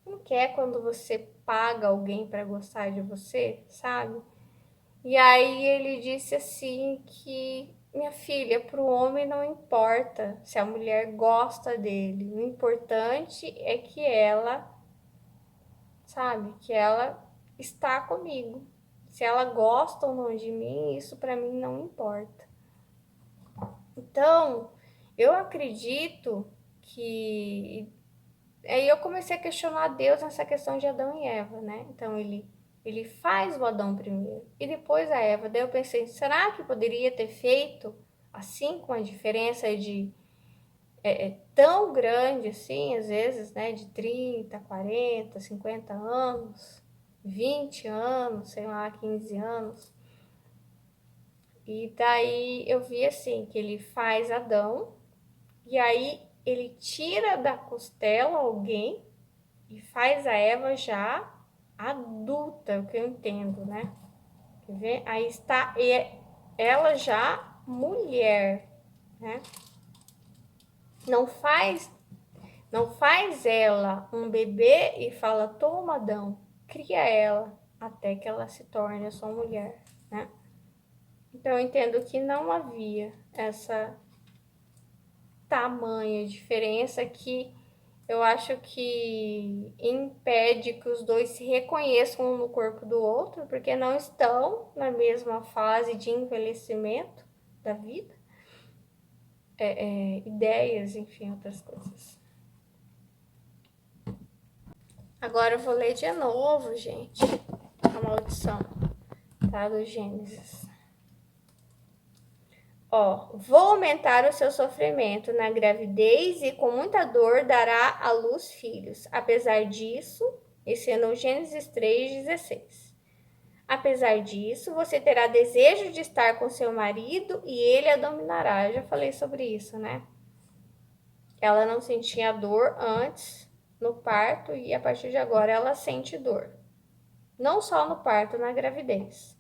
Não quer quando você paga alguém para gostar de você, sabe? E aí ele disse assim que, minha filha, para o homem não importa se a mulher gosta dele. O importante é que ela, sabe, que ela está comigo. Se ela gosta ou não de mim, isso para mim não importa. Então, eu acredito que aí eu comecei a questionar Deus nessa questão de Adão e Eva, né? Então ele faz o Adão primeiro e depois a Eva. Daí eu pensei, será que poderia ter feito assim, com a diferença de tão grande assim, às vezes, né? De 30, 40, 50 anos, 20 anos, sei lá, 15 anos. E daí eu vi assim, que ele faz Adão, e aí ele tira da costela alguém e faz a Eva já adulta, o que eu entendo, né? Quer ver? Aí está ela já mulher, né? Não faz, não faz ela um bebê e fala, toma, Adão, cria ela até que ela se torne a sua mulher, né? Então eu entendo que não havia essa tamanha diferença que eu acho que impede que os dois se reconheçam um no corpo do outro, porque não estão na mesma fase de envelhecimento da vida, ideias, enfim, outras coisas. Agora eu vou ler de novo, gente, a maldição, tá? Do Gênesis. Vou aumentar o seu sofrimento na gravidez e com muita dor dará à luz filhos. Apesar disso, esse é no Gênesis 3,16. Apesar disso, você terá desejo de estar com seu marido e ele a dominará. Eu já falei sobre isso, né? Ela não sentia dor antes no parto e a partir de agora ela sente dor. Não só no parto, na gravidez.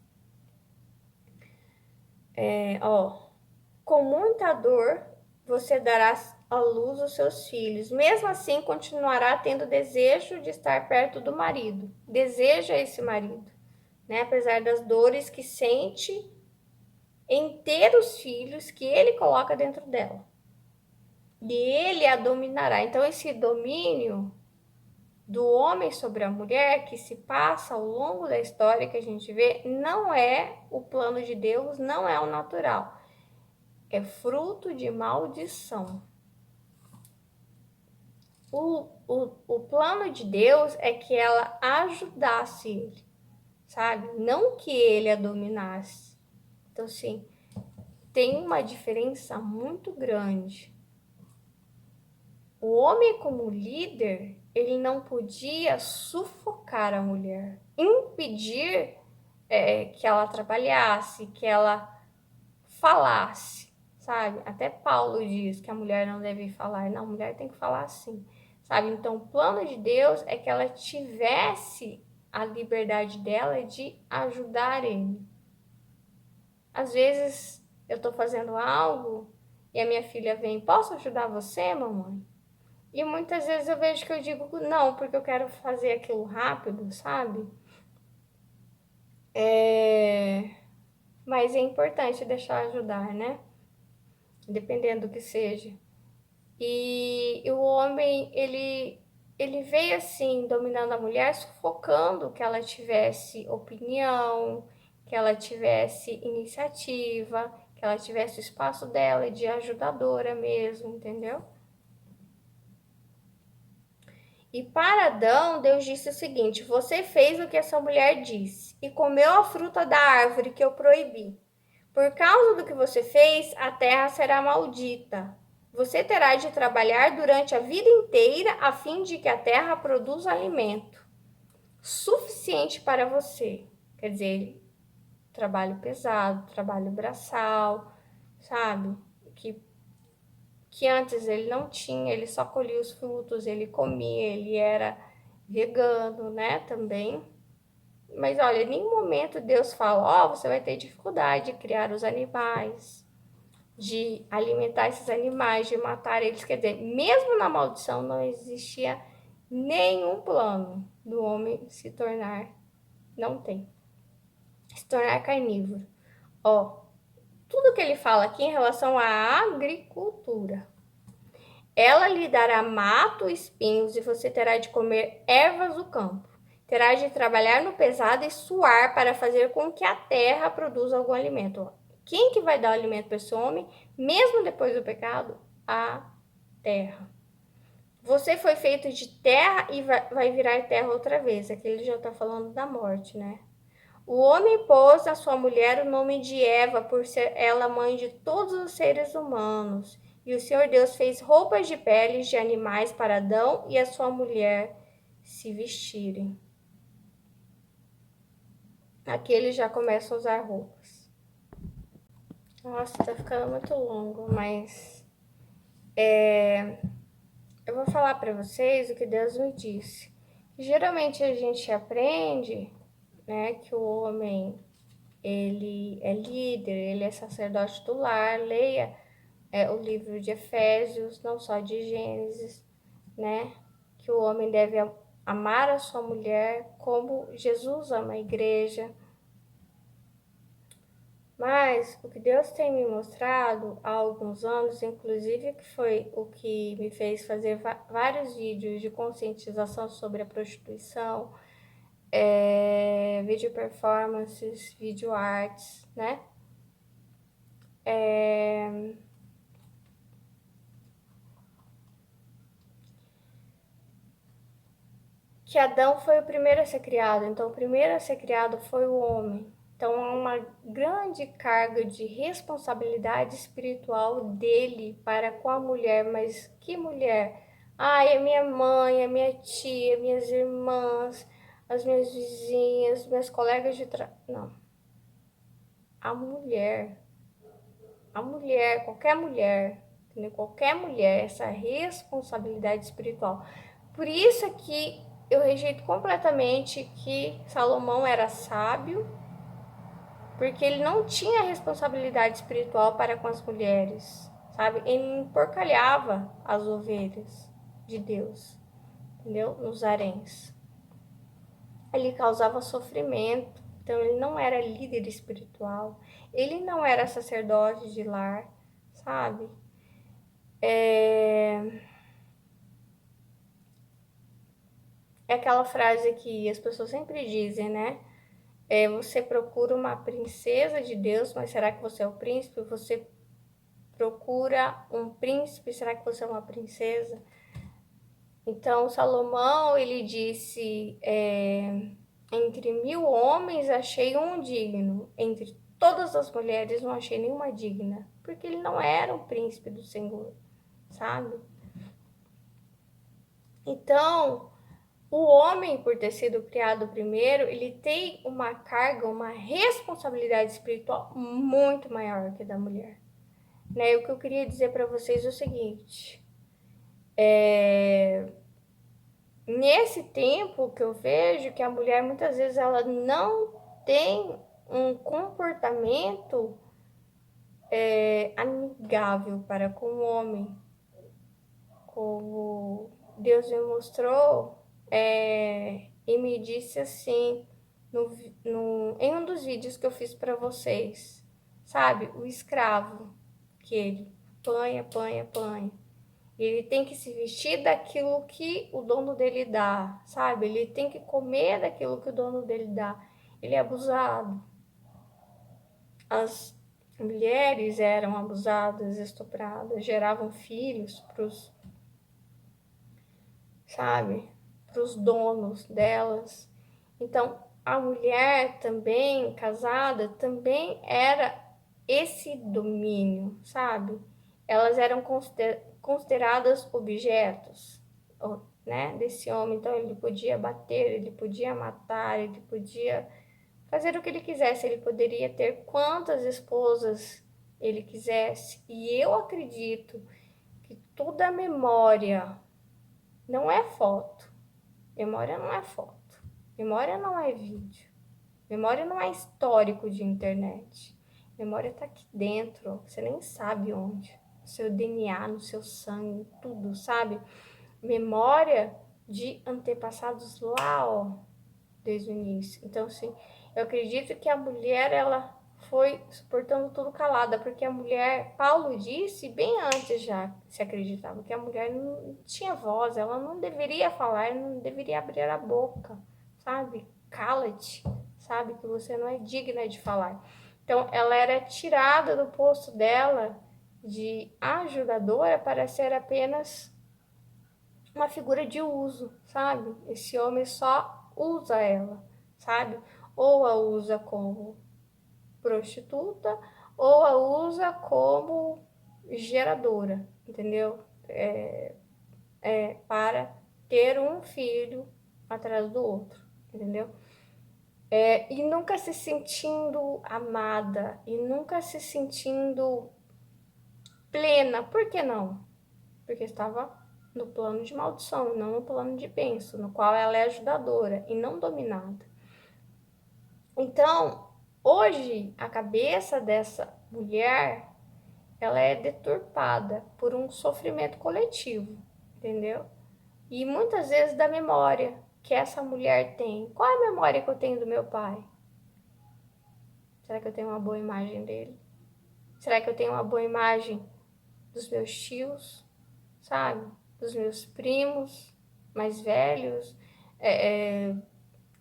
Com muita dor, você dará à luz os seus filhos. Mesmo assim, continuará tendo desejo de estar perto do marido. Deseja esse marido, né? Apesar das dores que sente em ter os filhos que ele coloca dentro dela. E ele a dominará. Então, esse domínio do homem sobre a mulher que se passa ao longo da história que a gente vê, não é o plano de Deus, não é o natural. É fruto de maldição. O plano de Deus é que ela ajudasse ele, sabe? Não que ele a dominasse. Então, assim, tem uma diferença muito grande. O homem, como líder, ele não podia sufocar a mulher, impedir que ela trabalhasse, que ela falasse, sabe? Até Paulo diz que a mulher não deve falar. Não, a mulher tem que falar sim, sabe? Então, o plano de Deus é que ela tivesse a liberdade dela de ajudar ele. Às vezes, eu tô fazendo algo e a minha filha vem, posso ajudar você, mamãe? E muitas vezes eu vejo que eu digo não, porque eu quero fazer aquilo rápido, sabe? Mas é importante deixar ajudar, né? Dependendo do que seja. E o homem, ele veio assim, dominando a mulher, sufocando que ela tivesse opinião, que ela tivesse iniciativa, que ela tivesse o espaço dela de ajudadora mesmo, entendeu? E para Adão, Deus disse o seguinte: você fez o que essa mulher disse e comeu a fruta da árvore que eu proibi. Por causa do que você fez, a terra será maldita. Você terá de trabalhar durante a vida inteira a fim de que a terra produza alimento suficiente para você. Quer dizer, trabalho pesado, trabalho braçal, sabe? Que, que antes ele não tinha, ele só colhia os frutos, ele comia, ele era vegano, né? Também. Mas olha, em nenhum momento Deus fala: ó, você vai ter dificuldade de criar os animais, de alimentar esses animais, de matar eles. Quer dizer, mesmo na maldição não existia nenhum plano do homem se tornar, não tem, se tornar carnívoro. Ó, tudo que ele fala aqui em relação à agricultura. Ela lhe dará mato, espinhos, e você terá de comer ervas do campo. Terá de trabalhar no pesado e suar para fazer com que a terra produza algum alimento. Quem que vai dar o alimento para esse homem, mesmo depois do pecado? A terra. Você foi feito de terra e vai virar terra outra vez. Aqui ele já está falando da morte, né? O homem pôs à sua mulher o nome de Eva, por ser ela mãe de todos os seres humanos. E o Senhor Deus fez roupas de peles de animais para Adão e a sua mulher se vestirem. Aqui ele já começa a usar roupas. Nossa, tá ficando muito longo, mas eu vou falar para vocês o que Deus me disse. Geralmente a gente aprende, né, que o homem ele é líder, ele é sacerdote do lar. Leia o livro de Efésios, não só de Gênesis, né? Que o homem deve amar a sua mulher como Jesus ama a igreja. Mas o que Deus tem me mostrado há alguns anos, inclusive que foi o que me fez fazer vários vídeos de conscientização sobre a prostituição, vídeo performances, vídeo artes, né? Que Adão foi o primeiro a ser criado, então o primeiro a ser criado foi o homem. Então há uma grande carga de responsabilidade espiritual dele para com a mulher, mas que mulher? Ai, é minha mãe, é minha tia, minhas irmãs, as minhas vizinhas, meus colegas de trabalho. Não. A a mulher, entendeu? Qualquer mulher, essa responsabilidade espiritual. Por isso é que eu rejeito completamente que Salomão era sábio, porque ele não tinha responsabilidade espiritual para com as mulheres, sabe? Ele emporcalhava as ovelhas de Deus, entendeu? Nos haréns. Ele causava sofrimento, então ele não era líder espiritual, ele não era sacerdote de lar, sabe? É aquela frase que as pessoas sempre dizem, né? Você procura uma princesa de Deus, mas será que você é o príncipe? Você procura um príncipe, será que você é uma princesa? Então, Salomão, ele disse, entre 1000 homens achei um digno, entre todas as mulheres não achei nenhuma digna, porque ele não era o príncipe do Senhor, sabe? Então, o homem, por ter sido criado primeiro, ele tem uma carga, uma responsabilidade espiritual muito maior que a da mulher. Né? E o que eu queria dizer para vocês é o seguinte: nesse tempo que eu vejo que a mulher muitas vezes ela não tem um comportamento amigável para com o homem, como Deus me mostrou e me disse assim. em um dos vídeos que eu fiz para vocês, sabe? O escravo, que ele apanha, apanha, apanha. Ele tem que se vestir daquilo que o dono dele dá, sabe? Ele tem que comer daquilo que o dono dele dá. Ele é abusado. As mulheres eram abusadas, estupradas, geravam filhos sabe, para os donos delas. Então, a mulher também casada também era esse domínio, sabe? Elas eram consideradas objetos, né, desse homem. Então ele podia bater, ele podia matar, ele podia fazer o que ele quisesse, ele poderia ter quantas esposas ele quisesse. E eu acredito que toda a memória não é foto. Memória não é foto. Memória não é vídeo. Memória não é histórico de internet. Memória tá aqui dentro, você nem sabe onde. No seu DNA, no seu sangue, tudo, sabe? Memória de antepassados lá, ó, desde o início. Então, assim, eu acredito que a mulher, ela foi suportando tudo calada, porque a mulher, Paulo disse bem antes já, se acreditava que a mulher não tinha voz, ela não deveria falar, não deveria abrir a boca, sabe? Cala-te, sabe? Que você não é digna de falar. Então, ela era tirada do posto dela de ajudadora para ser apenas uma figura de uso, sabe? Esse homem só usa ela, sabe? Ou a usa como prostituta, ou a usa como geradora, entendeu? Para ter um filho atrás do outro, entendeu? E nunca se sentindo amada, e nunca se sentindo plena. Por que não? Porque estava no plano de maldição, não no plano de bênção, no qual ela é ajudadora e não dominada. Então, hoje, a cabeça dessa mulher, ela é deturpada por um sofrimento coletivo, entendeu? E muitas vezes da memória que essa mulher tem. Qual é a memória que eu tenho do meu pai? Será que eu tenho uma boa imagem dele? Será que eu tenho uma boa imagem dos meus tios, sabe? Dos meus primos mais velhos,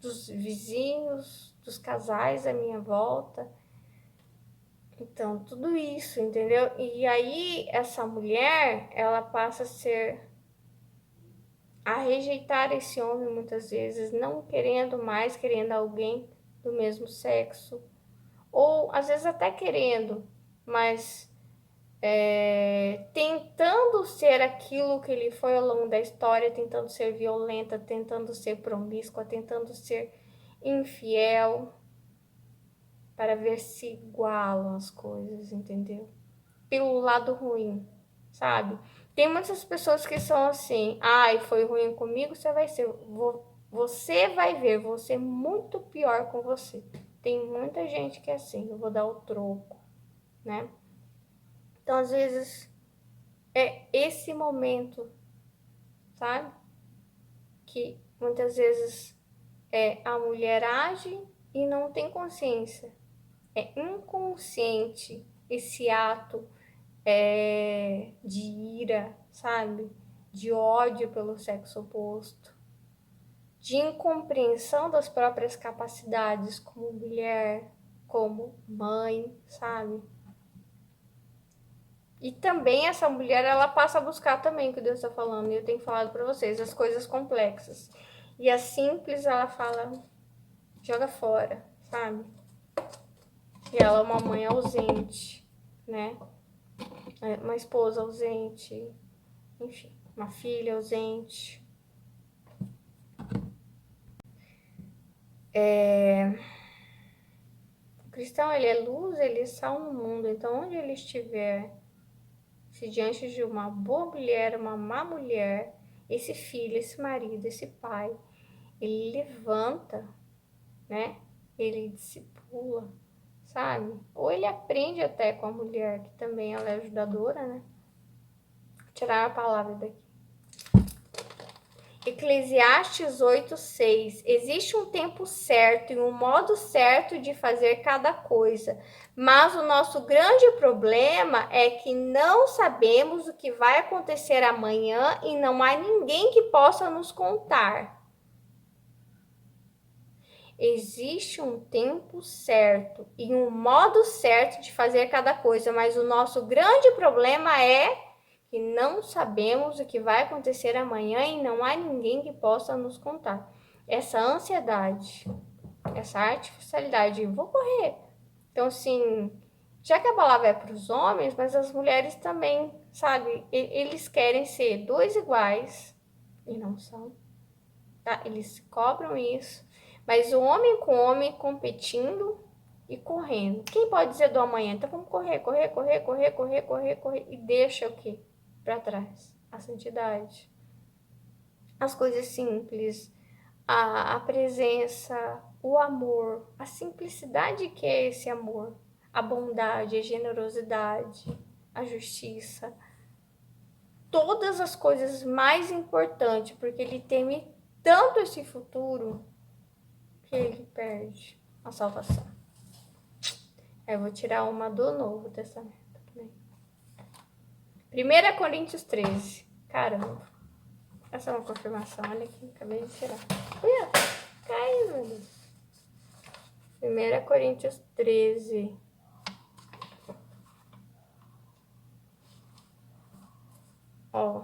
dos vizinhos, dos casais à minha volta. Então, tudo isso, entendeu? E aí, essa mulher, ela passa a rejeitar esse homem muitas vezes, não querendo mais, querendo alguém do mesmo sexo, ou às vezes até querendo, mas tentando ser aquilo que ele foi ao longo da história, tentando ser violenta, tentando ser promíscua, tentando ser infiel, para ver se igualam as coisas, entendeu? Pelo lado ruim, sabe? Tem muitas pessoas que são assim, ai, foi ruim comigo, você vai ver, vou ser muito pior com você. Tem muita gente que é assim, eu vou dar o troco, né? Então, às vezes, é esse momento, sabe? Que muitas vezes a mulher age e não tem consciência. É inconsciente esse ato de ira, sabe? De ódio pelo sexo oposto, de incompreensão das próprias capacidades como mulher, como mãe, sabe? E também essa mulher, ela passa a buscar também o que Deus está falando, e eu tenho falado para vocês, as coisas complexas. E a simples, ela fala, joga fora, sabe? E ela é uma mãe ausente, né? Uma esposa ausente, enfim, uma filha ausente. O cristão, ele é luz, ele é sal no mundo. Então, onde ele estiver, se diante de uma boa mulher, uma má mulher, esse filho, esse marido, esse pai, ele levanta, né? Ele discipula, sabe? Ou ele aprende até com a mulher, que também ela é ajudadora, né? Vou tirar a palavra daqui. Eclesiastes 8:6. Existe um tempo certo e um modo certo de fazer cada coisa, mas o nosso grande problema é que não sabemos o que vai acontecer amanhã e não há ninguém que possa nos contar. Existe um tempo certo e um modo certo de fazer cada coisa, mas o nosso grande problema é que não sabemos o que vai acontecer amanhã e não há ninguém que possa nos contar. Essa ansiedade, essa artificialidade, vou correr. Então, assim, já que a palavra é para os homens, mas as mulheres também, sabe? Eles querem ser dois iguais e não são, tá? Eles cobram isso. Mas o homem com o homem competindo e correndo. Quem pode dizer do amanhã? Então vamos correr, correr, correr, correr, correr, correr, correr. E deixa o quê? Para trás. A santidade. As coisas simples. A presença, o amor. A simplicidade que é esse amor. A bondade, a generosidade, a justiça. Todas as coisas mais importantes, porque ele teme tanto esse futuro que ele perde a salvação. Aí eu vou tirar uma do Novo Testamento também. 1 Coríntios 13. Caramba. Essa é uma confirmação. Olha aqui, acabei de tirar. Uia, caiu, meu Deus. 1 Coríntios 13. Ó.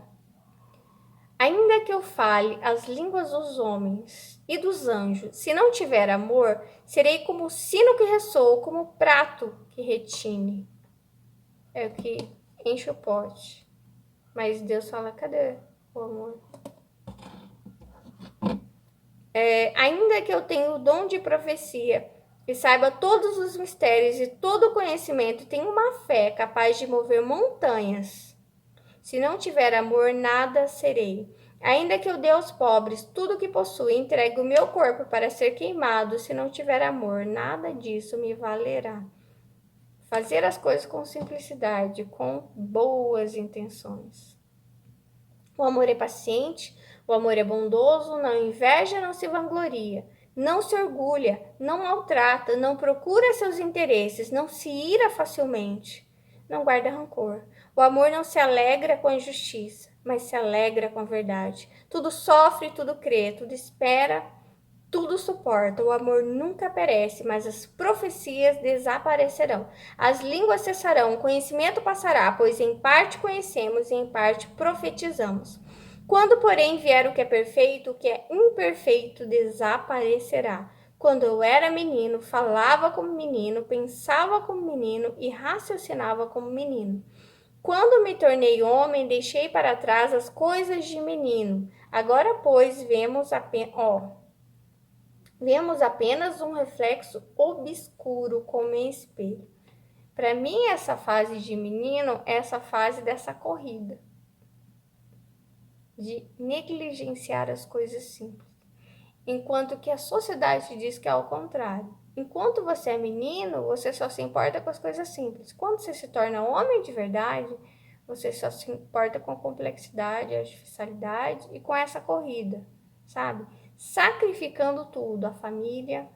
Ainda que eu fale as línguas dos homens e dos anjos, se não tiver amor, serei como o sino que ressoa, como o prato que retine. É o que enche o pote. Mas Deus fala, cadê o amor? Ainda que eu tenha o dom de profecia e saiba todos os mistérios e todo o conhecimento, tenho uma fé capaz de mover montanhas. Se não tiver amor, nada serei. Ainda que eu dê aos pobres tudo o que possuo e entregue o meu corpo para ser queimado, se não tiver amor, nada disso me valerá. Fazer as coisas com simplicidade, com boas intenções. O amor é paciente, o amor é bondoso, não inveja, não se vangloria, não se orgulha, não maltrata, não procura seus interesses, não se ira facilmente, não guarda rancor. O amor não se alegra com a injustiça, mas se alegra com a verdade. Tudo sofre, tudo crê, tudo espera, tudo suporta. O amor nunca perece, mas as profecias desaparecerão. As línguas cessarão, o conhecimento passará, pois em parte conhecemos e em parte profetizamos. Quando, porém, vier o que é perfeito, o que é imperfeito desaparecerá. Quando eu era menino, falava como menino, pensava como menino e raciocinava como menino. Quando me tornei homem, deixei para trás as coisas de menino. Agora, pois, vemos apenas um reflexo obscuro como em espelho. Para mim, essa fase de menino é essa fase dessa corrida, de negligenciar as coisas simples. Enquanto que a sociedade diz que é ao contrário. Enquanto você é menino, você só se importa com as coisas simples. Quando você se torna homem de verdade, você só se importa com a complexidade, a artificialidade e com essa corrida, sabe? Sacrificando tudo, a família,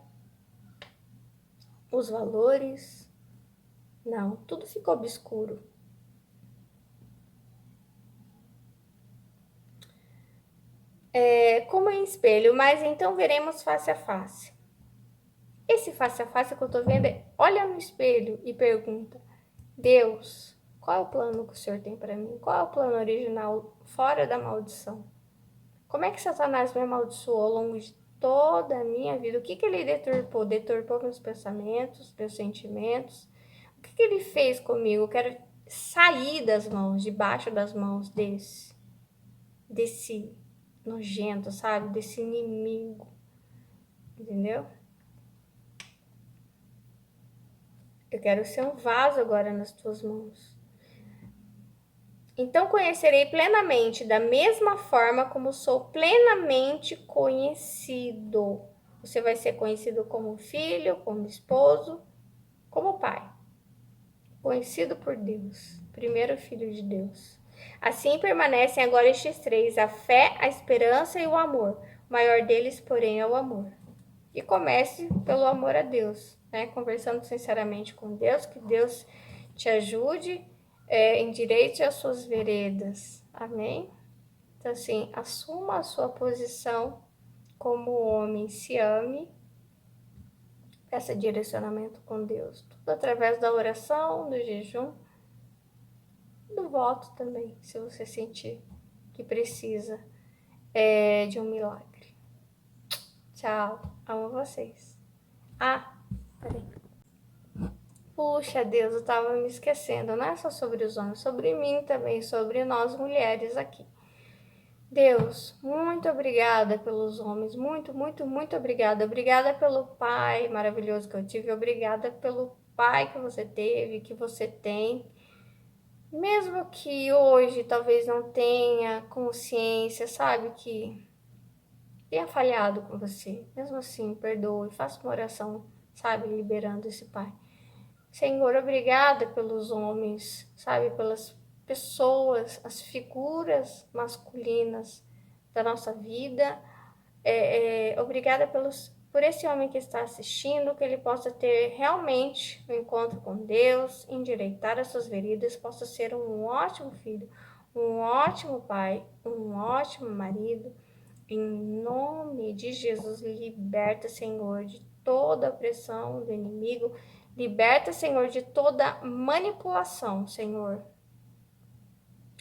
os valores. Não, tudo ficou obscuro. Como em espelho, mas então veremos face a face. Esse face a face que eu tô vendo é, olha no espelho e pergunta, Deus, qual é o plano que o Senhor tem para mim? Qual é o plano original fora da maldição? Como é que Satanás me amaldiçoou ao longo de toda a minha vida? O que ele deturpou? Deturpou meus pensamentos, meus sentimentos? O que ele fez comigo? Eu quero sair das mãos, debaixo das mãos desse nojento, sabe? Desse inimigo. Entendeu? Eu quero ser um vaso agora nas tuas mãos. Então conhecerei plenamente, da mesma forma como sou plenamente conhecido. Você vai ser conhecido como filho, como esposo, como pai. Conhecido por Deus, primeiro filho de Deus. Assim permanecem agora estes três: a fé, a esperança e o amor. O maior deles, porém, é o amor. E comece pelo amor a Deus, né? Conversando sinceramente com Deus, que Deus te ajude, endireite as suas veredas. Amém? Então, assim, assuma a sua posição como homem, se ame, peça direcionamento com Deus. Tudo através da oração, do jejum, do voto também, se você sentir que precisa de um milagre. Tchau, amo vocês. Ah, peraí. Puxa Deus, eu tava me esquecendo, não é só sobre os homens, sobre mim também, sobre nós mulheres aqui. Deus, muito obrigada pelos homens, muito, muito, muito obrigada. Obrigada pelo pai maravilhoso que eu tive, obrigada pelo pai que você teve, que você tem. Mesmo que hoje talvez não tenha consciência, sabe, que tenha falhado com você. Mesmo assim, perdoe, faça uma oração, sabe, liberando esse pai. Senhor, obrigada pelos homens, sabe, pelas pessoas, as figuras masculinas da nossa vida. Obrigada por esse homem que está assistindo, que ele possa ter realmente um encontro com Deus, endireitar as suas veredas, possa ser um ótimo filho, um ótimo pai, um ótimo marido. Em nome de Jesus, liberta, Senhor, de toda opressão do inimigo. Liberta, Senhor, de toda manipulação, Senhor.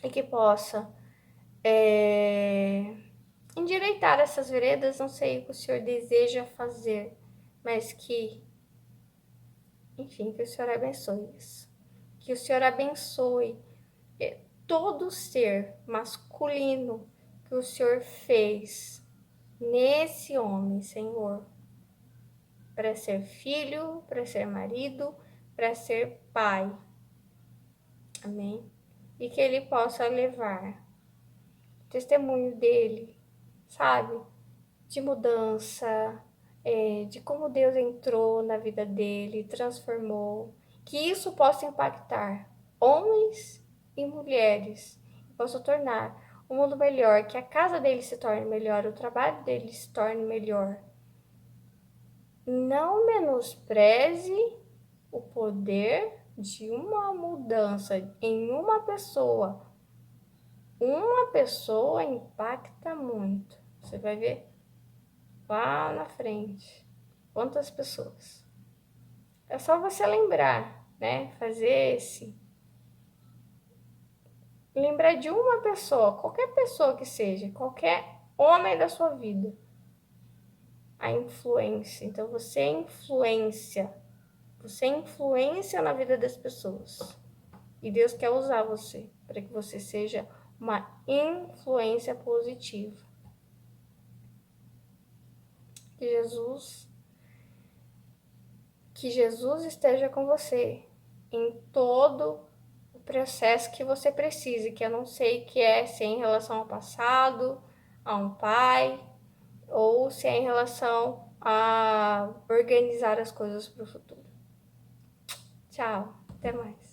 E que possa endireitar essas veredas, não sei o que o Senhor deseja fazer, mas que, enfim, que o Senhor abençoe isso. Que o Senhor abençoe todo ser masculino que o Senhor fez nesse homem, Senhor, para ser filho, para ser marido, para ser pai. Amém? E que ele possa levar o testemunho dele, sabe? De mudança, de como Deus entrou na vida dele, transformou. Que isso possa impactar homens e mulheres, possa tornar o mundo melhor, que a casa dele se torne melhor, o trabalho dele se torne melhor. Não menospreze o poder de uma mudança em uma pessoa. Uma pessoa impacta muito. Você vai ver lá na frente quantas pessoas. É só você lembrar, né? Fazer lembrar de uma pessoa, qualquer pessoa que seja, qualquer homem da sua vida. A influência. Então você influencia. Você influencia na vida das pessoas. E Deus quer usar você para que você seja uma influência positiva. Que Jesus esteja com você em todo o processo que você precise, que eu não sei que se é em relação ao passado, a um pai, ou se é em relação a organizar as coisas para o futuro. Tchau, até mais.